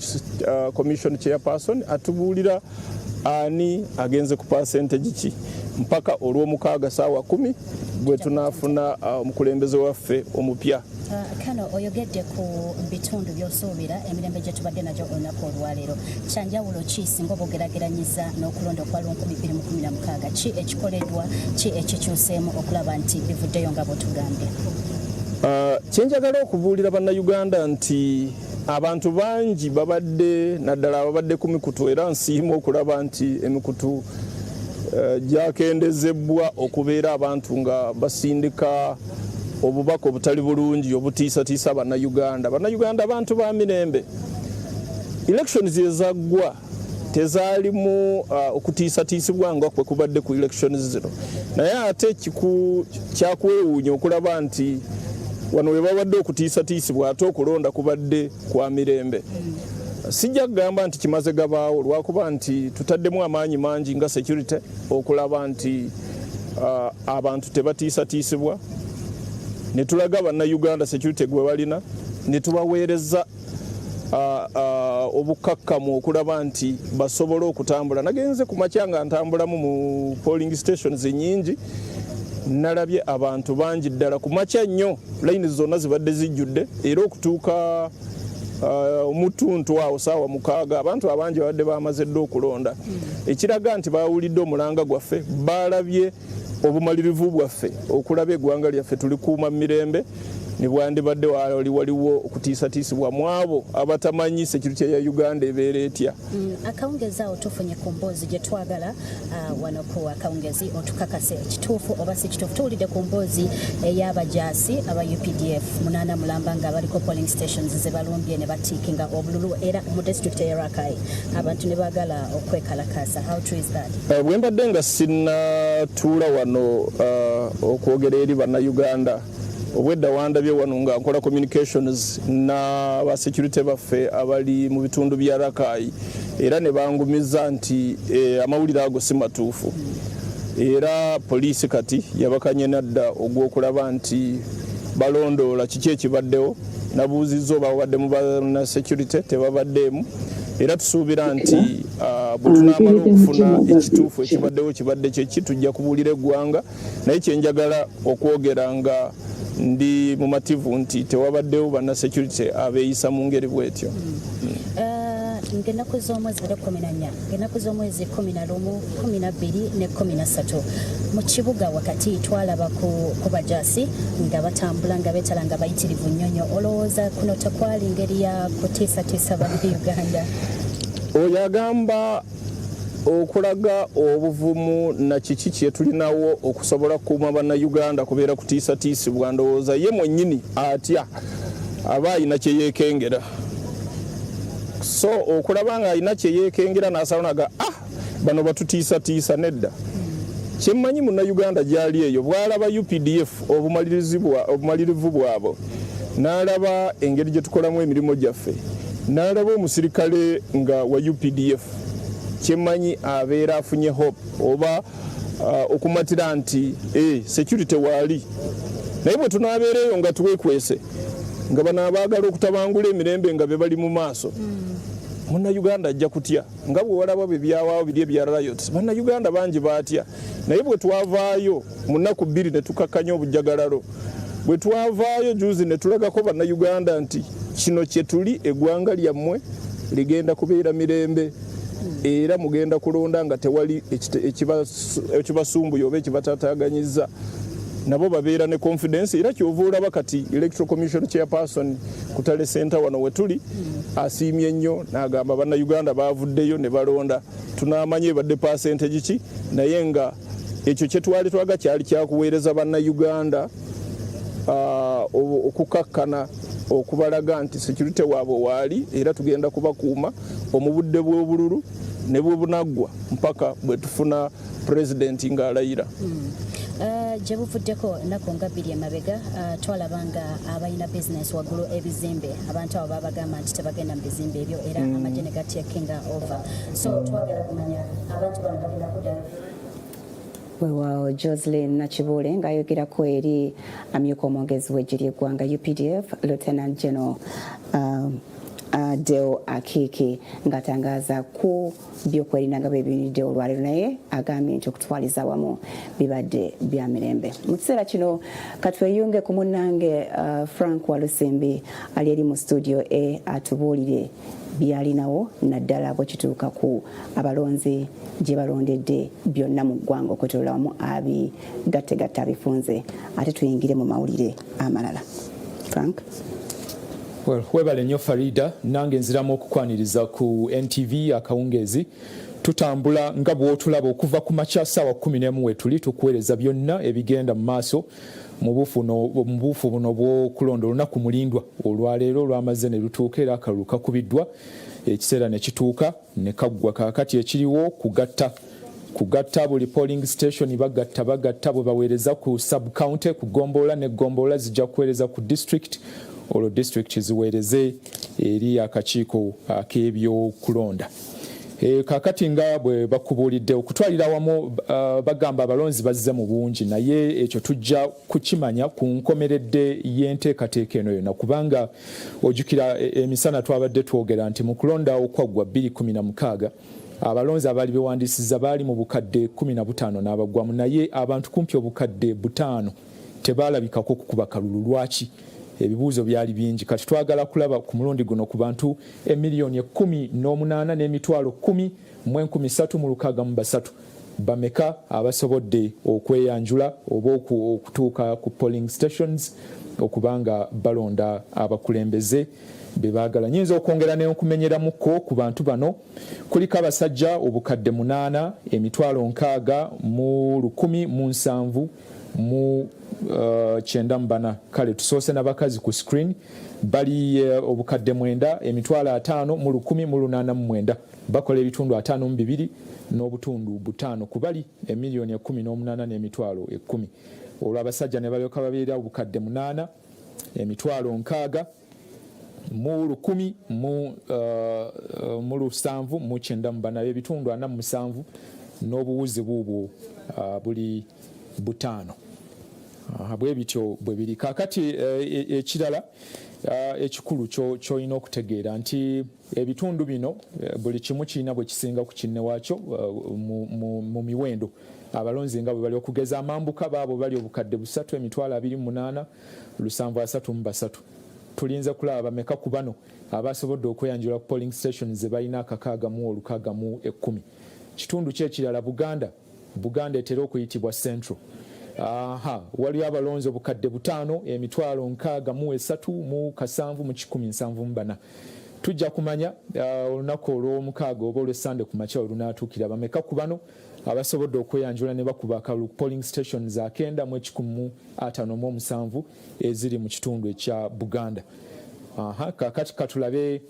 Commission chairperson atubuulira ani agenze ku percentage ki mpaka olw'omukaaga saawa 10 bwe tunaafuna omukulembeze waffe omupya. Kano oyogedde ku bitundu by'osuubira emirembe gye tubadde nagyo olunaku olwaleero, kyanjawulo ki singa obogeraageranyiza n'okulonda okwa 2016? Ki ekikoleddwa, ki ekikyuseemu okulaba nti bivuddeyo nga bw'otugambye? Kyenjagala okubuulira bannayuganda nti abantu bangi babadde naddala ababadde ku mikutu, era nsiima okulaba nti emikutu gyakendezebwa okubeera abantu nga basindika obubaka obutali bulungi obutiisatiisa bannayuganda. Bannayuganda abantu ba mirembe. Elections ezaggwa tezaalimu okutiisatiisibwa nga kwe kubadde ku elections zino, naye ate kyakwewuunya okulaba nti wano we babadde okutiisatiisibwa ate okulonda kubadde kwa mirembe. Sijja kugamba nti kimaze gabaawo lwakuba nti tutaddemu amaanyi mangi nga security okulaba nti abantu tebatiisatiisibwa. Ne tulaga bannayuganda security gwe balina, ne tubaweereza obukakkamu okulaba nti basobole okutambula. Nagenze ku makya nga ntambulamu mu polling stations nyingi, nalabye abantu bangi ddala ku makya nnyo, layini zonna zibadde zijjudde, era okutuuka omutuntu awo saawa 6 abantu abangi babadde bamaze dda okulonda. Ekiraga nti bawulidde omulanga gwaffe, balabye obumalirivu bwaffe okulaba eggwanga lyaffe tulikuuma mirembe, ne bwandibadde waliwo okutiisatiisibwa mu abo abatamanyi security ya Uganda ebeera etya. Akawungezi awo tufunye ku mboozi gye twagala wano ku akawungezi otukakase ekituufu oba si kituufu. Tuwulidde ku mboozi ey'abajaasi aba UPDF 8 mulamba nga baliko polling stations ze balumbye ne batiikinga obululu era mu district ya Rakai abantu ne baagala okwekalakaasa. How true is that? Bwe mbadde nga sinnatuula wano okwogera eri bannayuganda, obwedda wandabye wano nga nkola communications n'aba security baffe abali mu bitundu bya Rakai, era ne bangumiza nti amawulire ago si matuufu, era poliisi kati yabakanye nadda ogw'okulaba nti balondoola kiki ekibaddewo. Nabuuzizza oba babadde mu banna security, tebabaddeemu, era tusuubira nti bwe tunaamala okufuna ekituufu ekibaddewo kibadde kyeki tujja kubuulira eggwanga. Naye kyenjagala okwogera nga ndi mumativu nti tewabaddewo banna security abeeyisa mu ngeri bwetyo. Ng'ennaku z'omwezi 14, ng'ennaku z'omwezi 11, 12 ne 13 mu kibuga wakati twalaba ku bajaasi nga batambula nga beetala nga bayitirivu nnyonyo. Olowooza kuno tekwali ngeri ya kutiisatiisa bannayuganda? Oyo agamba okulaga obuvumu na kiki kye tulinawo okusobola kuuma bannayuganda kubeera kutiisatiisibwa ndowooza ye mwennyini atya aba alina kye yeekengera so okulaba nga alina kye yeekengera n'asalonaga bano batutiisatiisa nedda kyemmanyi munnayuganda gyali eyo bw'alaba UPDF obumalirivu bwabwe n'alaba engeri gye tukolamu emirimu gyaffe n'alaba omusirikale nga wa UPDF kyemmanyi abeera afunye hope oba okumatira nti security waali naye bwe tunaabeereeyo nga tuweekwese nga bano abaagala okutabangula emirembe nga be bali mu maaso munnayuganda ajja kutya nga bwe walaba bwe byawaawo biri ebya riot bannayuganda bangi baatya naye bwe twavaayo mu nnaku bbiri ne tukakkanya obujjagalalo bwe twavaayo juzi ne tulagako bannayuganda nti kino kye tuli eggwanga lyammwe ligenda kubeera mirembe era mugenda kulonda nga tewali ekibasumbuye oba ekibataataaganyiza nabo babeera ne confidence era kyova olaba kati electoral commission chairperson Kutale Center wano we tuli asiimye nnyo n'agamba bannayuganda baavuddeyo ne balonda tunaamanya ebadde percentage ki naye nga ekyo kye twali twaga kyali kyakuweereza bannayuganda okukakkana okubalaga nti security waabwe waali era tugenda kubakuuma omubudde bw'obululu ne bwebunaggwa mpaka bwe tufuna pulezidenti ng'alayira. Gye buvuddeko ennaku nga bbiri emabega twalaba nga abalina bizinesi waggulu ebizimbe abantu abo babagamba nti tebagenda mu bizimbe ebyo era amagye ne gatekinga over so twagala kumanya abantu bano bagenda kuddayo. Weewaawo Jocelyn Nakibuule ng'ayogerako eri amyuka omwogezi w'eggye ly'eggwanga UPDF Lieutenant General Deo Akiki ng'atangaza ku byokwerinda nga bwebiyimiridde olwaleero naye agambye nti okutwaliza wamu bibadde bya mirembe. Mu kiseera kino katweyunge ku munnange Frank Walusimbi ali eri mu studio atubuulire byalinawo naddala bwe kituuka ku abalonzi gye balondedde byonna mu ggwanga okwetoolera wamu abigattegatte abifunze ate tuyingire mu mawulire amalala. Frank? Webale nnyo Farida, nange nziramu okukwaniriza ku NTV akawungeezi tutambula nga bw'otulaba okuva ku makya ssaawa 11 wetuli tukuweereza byonna ebigenda mu maaso mu buufu buno bw'okulonda olunaku mulindwa olwaleero lwamaze ne lutuuka era akalulu kakubiddwa ekiseera ne kituuka ne kaggwa kaakati ekiriwo kugatta buli polling station bagatta bwe baweereza ku sub county ku Gomboola ne Gomboola zijja kuweereza ku district olwo district ziweereze eri akakiiko ak'ebyokulonda. Kakati nga bwe bakubuulidde okutwalira wamu bagamba abalonzi bazze mu bungi naye ekyo tujja kukimanya ku nkomeredde y'enteekateeka eno yonna kubanga ojjukira emisana twabadde twogera nti mu kulonda okwaggwa 2016 abalonzi abaali bewandiisizza baali mu bukadde 15 n'abagwamu naye abantu kumpi obukadde 5 tebaalabikako kukuba kalulu. Lwaki? Ebibuuzo byali bingi kati twagala kulaba ku mulundi guno ku bantu 1,810,363 bameka abasobodde okweyanjula oba okutuuka ku polling stations okubanga balonda abakulembeze bebaagala. Nyinza okwongera n'okumenyeramuko ku bantu bano kuliko abasajja obukadde 8,617 mu 94 kale tusoose n'abakazi ku screen bali obukadde 9,5,1,089 bakola ebitundu 52 n'obutundu 5 ku bali 1,18,10,000 olwo abasajja ne balyoka babeera obukadde 8,600 mu 1,794 ebitundu 47 n'obuwuzi buubwo buli 5. Bwe bityo bwe biri kakati ekirala ekikulu ky'olina okutegeera nti ebitundu bino buli kimu kirina bwe kisinga ku kinne waakyo mu miwendo abalonzi nga bwe bali okugeza amambuka baabo bali obukadde 3,228,733 tulinze kulaba bameka ku bano abasobodde okweyanjula ku polling stations ze balina 6,610 kitundu kyekirala Buganda etera okuyitibwa Central. Waliwo abalonzi obukadde 5,603,774 tujja kumanya olunaku olw'omukaaga oba olw'essande ku makya olunaatuukira bameka ku bano abasobodde okweyanjula ne bakuba akalulu ku polling stations 957 eziri mu kitundu ekya Buganda. Kakati katulabe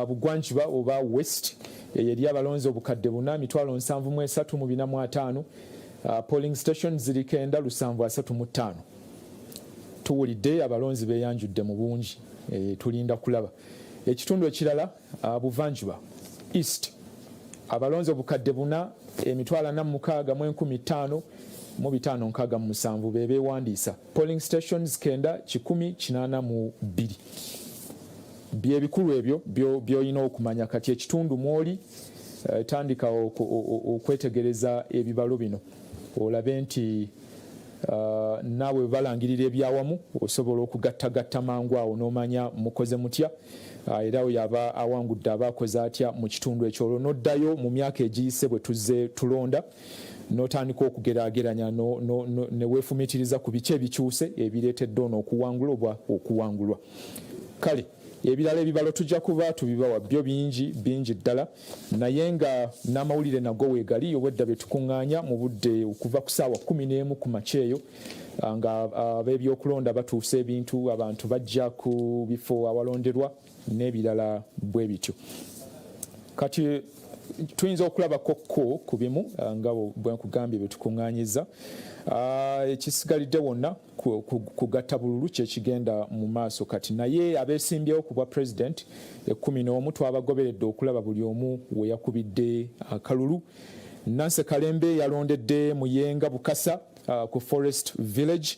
bugwanjuba oba west eri abalonzi obukadde 4,73,405 polling stations ziri 9,735. Tuwulidde abalonzi beeyanjudde mu bungi, tulinda kulaba. Ekitundu ekirala buvanjuba east abalonzi obukadde 4,46,557 beewandiisa polling stations 9,182. Bye bikulu ebyo by'olina okumanya kati ekitundu mwoli tandika okwetegereza ebibalo bino olabe nti naawe balangirira ebyawamu osobola okugattagatta mangu awo n'omanya mukoze mutya era yaba awangudde abakoze atya mu kitundu ekyo olwo n'oddayo mu myaka egiyise bwe tuzze tulonda n'otandika okugeraageranya ne weefumiitiriza ku biki ebikyuse ebireetedde ono okuwangula oba okuwangulwa. Kale ebirala ebibalo tujja kuba tubibawa byo bingi ddala naye nga n'amawulire nago weegali obwedda bye tukuŋŋaanya mu budde okuva ku ssaawa 11 ku makyeyo nga ab'ebyokulonda batuusa ebintu abantu bajja ku bifo awalonderwa n'ebirala bwe bityo. Kati tuyinza okulabako ku bimu nga bwe nkugambye bye tukuŋŋaanyiza. Ekisigalidde wonna kugatta bululu kyekigenda mu maaso kati naye abeesimbyewo ku bwa president 11 twabagoberedde okulaba buli omu we yakubidde akalulu. Nanse Kalembe yalondedde Muyenga Bukasa ku Forest Village.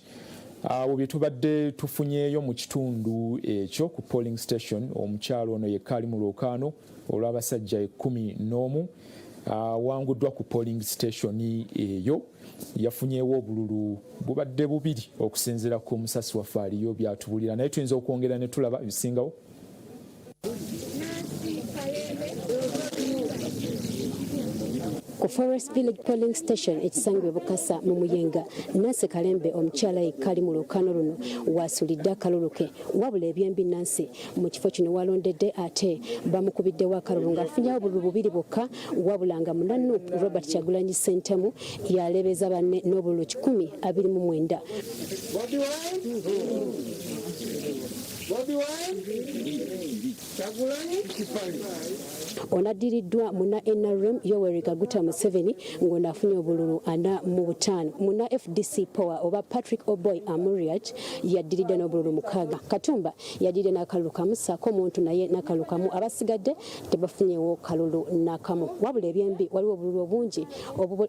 Abo bye tubadde tufunyeeyo mu kitundu ekyo ku polling station. Omukyalo ono yekka ali mu lwokaano olw'abasajja 11 wanguddwa ku polling station eyo. Yafunyeewo obululu bubadde bubiri okusinziira ku musasi waffe aliyo byatubulira naye tuyinza okwongera ne tulaba ebisingawo. Ku Forest Village polling station ekisangibwa Bukasa mu Muyenga, Nancy Kalembe omukyala yekka mu lwokaano luno waasulidde akalulu ke wabula ebyembi Nancy mu kifo kino walondedde ate bamukubiddewo akalulu ng'afunyewo obululu bubiri bwokka wabula nga munannu Robert Kyagulanyi Ssentamu yaleebeza banne n'obululu 129. Onadiriddwa muna NRM Yoweri Kaguta Museveni ng'onaafunye obululu 45. Muna FDC Power oba Patrick Oboy Amuriat yaddiridde n'obululu 6. Katumba yaddiridde n'akalulu kamu ssaako omuntu naye n'akalulu kamu. Abasigadde tebafunyeewo kalulu n'akamu. Wabula ebyembi waliwo obululu obungi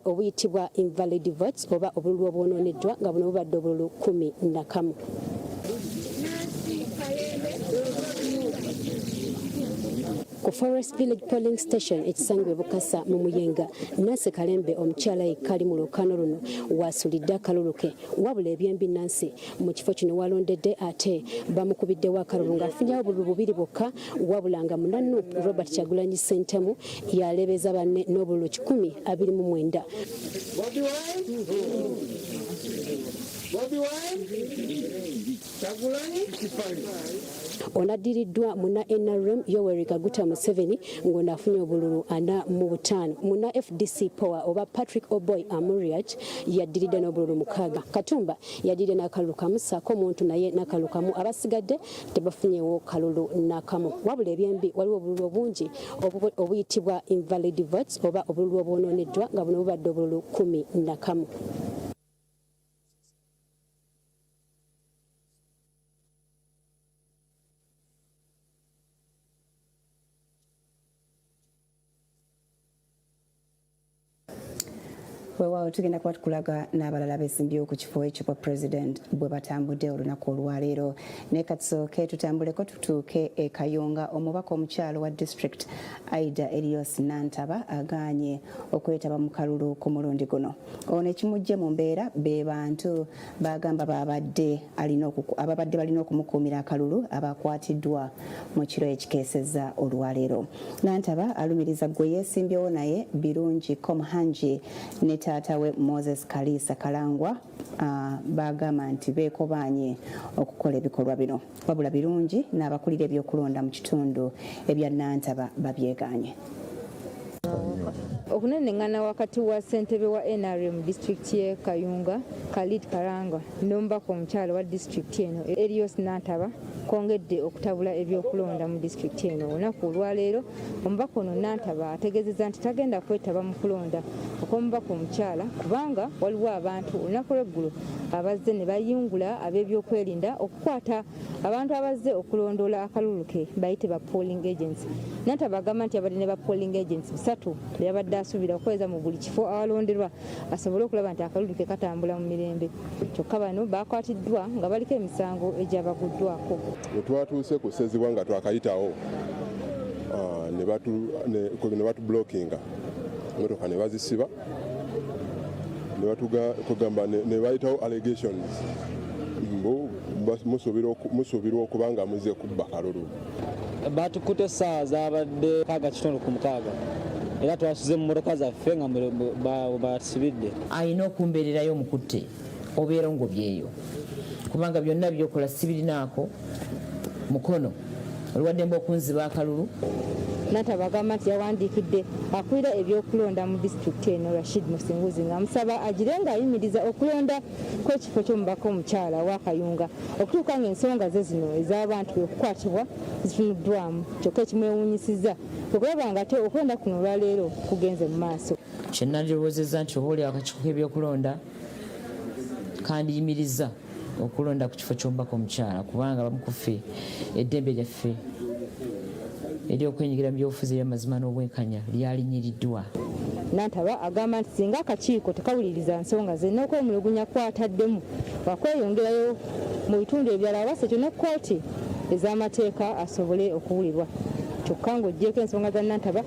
obuyitibwa invalid votes oba obululu obwonooneddwa nga buno bubadde obululu 11. Ku Forest Village polling station ekisangibwa Bukasa mu Muyenga, Nancy Kalembe omukyala yekka mu lwokaano luno waasulidde akalulu ke wabula ebyembi Nancy mu kifo kino walondedde ate bamukubiddewo akalulu ng'afunyewo obululu bubiri bwokka wabula nga munannu Robert Kyagulanyi Ssentamu yaleebeza banne n'obululu 129. Onadiriddwa muna NRM Yoweri Kaguta Museveni ng'onaafunye obululu 45. Muna FDC Power oba Patrick Oboy Amuriat yaddiridde n'obululu 6. Katumba yaddiridde n'akalulu kamu ssaako omuntu naye n'akalulu kamu. Abasigadde tebafunyeewo kalulu n'akamu. Wabula ebyembi waliwo obululu obungi obuyitibwa invalid votes oba obululu obwonooneddwa nga buno bubadde obululu 11. Weewaawo tugenda kuba tukulaga n'abalala beesimbyewo ku kifo ekyo bwa president bwe batambudde olunaku olwaleero. Naye katusooke tutambuleko tutuuke e Kayunga. Omubaka omukyalo wa district Aida Elios Nantaba agaanye okwetaba mu kalulu ku mulundi guno. Ono ekimujje mu mbeera be bantu bagamba ababadde balina okumukuumira akalulu abakwatiddwa mu kiro ekikeesezza olwaleero. Nantaba alumiriza gwe yeesimbyewo naye Birungi Komhanji ne taata we Moses Kalisa Kalangwa bagamba nti beekobanye okukola ebikolwa bino wabula birungi n'abakulira ebyokulonda mu kitundu ebya Nantaba babyeganye. Okunenengana wakati wa ssentebe wa NRM district ye Kayunga Khalid Karangwa n'omubaka omukyala wa district eno Elios Nantaba kwongedde okutabula ebyokulonda mu district eno. Olunaku olwaleero omubaka ono Nantaba ategeezezza nti tagenda kwetaba mu kulonda okw'omubaka omukyala kubanga waliwo abantu olunaku lw'eggulo abazze ne bayungula ab'ebyokwerinda okukwata abantu abazze okulondoola akalulu ke bayite ba polling agents. Nantaba agamba nti abadde ne ba polling agents 3 yabadde asuubira okuweza mu buli kifo awalonderwa asobole okulaba nti akalulu ke katambula mu mirembe. Kyokka bano bakwatiddwa nga baliko emisango egyabaguddwako. Bwe twatuuse ku Ssezibwa nga twakayitawo ne batublokinga emmotoka ne bazisiba ne bayitawo allegations mbu musuubirwa okuba nga muzze kubba kalulu. Batukute essaawa zabadde 6:6 era twasuze mu mmotoka zaffe nga basibidde. Alina okumbeererayo omukutte obeera ngobyeyo kubanga byonna byokola sibirinaako mukono olwadde mba okunziba akalulu. Nantaba agamba nti yawandiikidde akulira ebyokulonda mu disitulikiti eno Rashid Musinguzi ng'amusaba agire ng'ayimiriza okulonda kw'ekifo ky'omubaka omukyala wa Kayunga okutuuka ng'ensonga ze zino ez'abantu okukwatibwa zitunuddwamu. Kyokka ekimwewuunyisizza okulaba nga ate okulonda kuno olwaleero kugenze mu maaso. Kye nandirowoozezza nti oba oli akakiiko k'ebyokulonda kandiyimiriza okulonda ku kifo ky'omubaka omukyala kubanga bamu ku ffe eddembe lyaffe ery'okwenyigira mu byobufuzi eby'amazima n'obwenkanya lyalinyiriddwa. Nantaba agamba nti singa akakiiko tekawuliriza nsonga ze n'okwemulugunya kwataddemu wakweyongerayo mu bitundu ebirala awasa kyonna kkooti ez'amateeka asobole okuwulirwa. Kyokka ng'oggyeko ensonga za Nantaba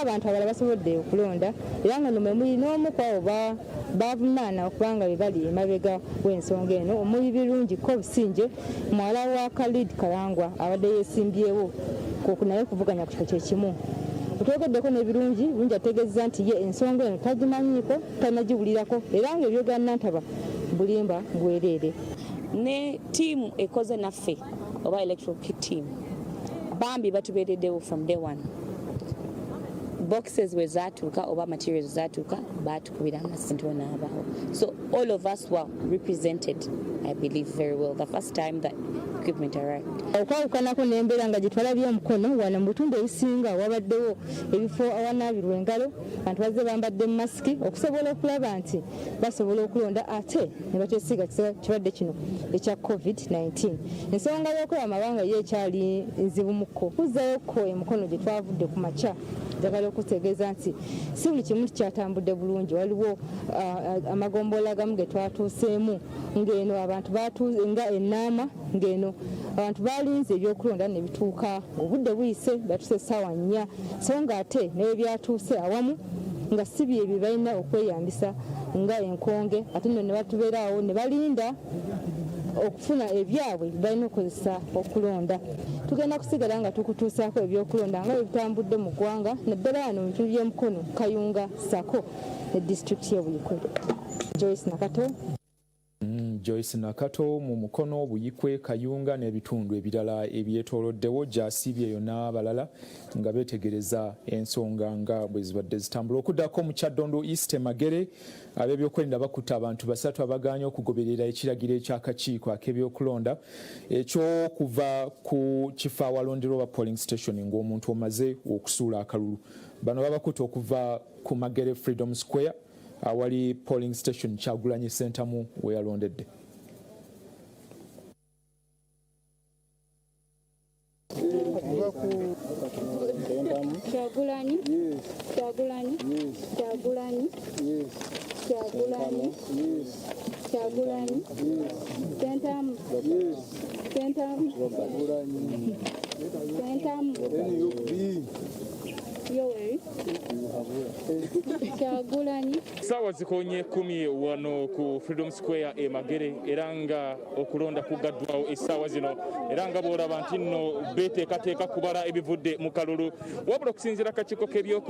abantu abalala basobodde okulonda era nga nno muli n'omu ku abo bavunaana okubanga be bali emabega w'ensonga eno omuli Birungi Kobusinje muwala wa Khalid Karangwa abadde yeesimbyewo naye kuvuganya ku kifo kyekimu. Otwogeddeko n'ebirungi Birungi ategeezza nti ye ensonga eno tagimanyiiko tanagiwulirako era ng'ebyogera Nantaba bulimba bwereere. Ne ttiimu ekoze naffe oba electoral team bambi batubeereddewo from day one. Boxes were zatuuka oba materials zatuuka batukubira amasentero n'abaawo. So all of us were represented, I believe, very well the first time that equipment arrived. Okwawukanako n'embeera nga gye twalabye omukono wano mu bitundu ebisinga wabaddewo ebifo awanaabirwa engalo abantu bazze bambadde masiki okusobola okulaba nti basobola okulonda ate ne bateesiga kirwadde kino ekya COVID-19. Ensonga y'okulaba amabanga ye ekyali nzibumukko kuzzayoko emikono gye twavudde ku makya njagala okutegeeza nti si buli kimu kyatambudde bulungi. Waliwo amagombolola agamu ge twatuuseemu ng'eno abantu nga ennaama ng'eno abantu balinze ebyokulonda ne bituuka obudde buyise batuuse essaawa 4 so nga ate naye byatuuse awamu nga si bye bye balina okweyambisa nga enkonge ate nno ne batubeeraawo ne balinda okufuna ebyabwe balina okukozesa okulonda. Tugenda kusigala nga tukutuusaako ebyokulonda nga ebitambudde mu ggwanga naddala wano mu bitundu by'emukono Kayunga Sako ne disitulikiti y'e Buyikwe. Joyce Nakato mu Mukono, Buyikwe, Kayunga n'ebitundu ebirala ebyetooloddewo gy'asiibyeyo n'abalala nga beetegereza ensonga nga bwe zibadde zitambula. Okuddako mu Kyaddondo East Magere ab'ebyokwerinda bakutte abantu 3 abagaanye okugoberera ekiragiro eky'akakiiko ak'ebyokulonda ekyokuva ku kifo awalonderwa ba polling station ng'omuntu omaze okusuula akalulu. Bano babakutte okuva ku Magere Freedom Square awali polling station Kyagulanyi Center mu weyalondedde. Kyagulanyi Sawa zikonye 10 wano ku Freedom Square e Magere era nga okulonda kugaddwawo essaawa zino era nga bw'olaba nti nno beeteekateeka kubala ebivudde mu kalulu wabula okusinziira akakiiko k'ebyokulonda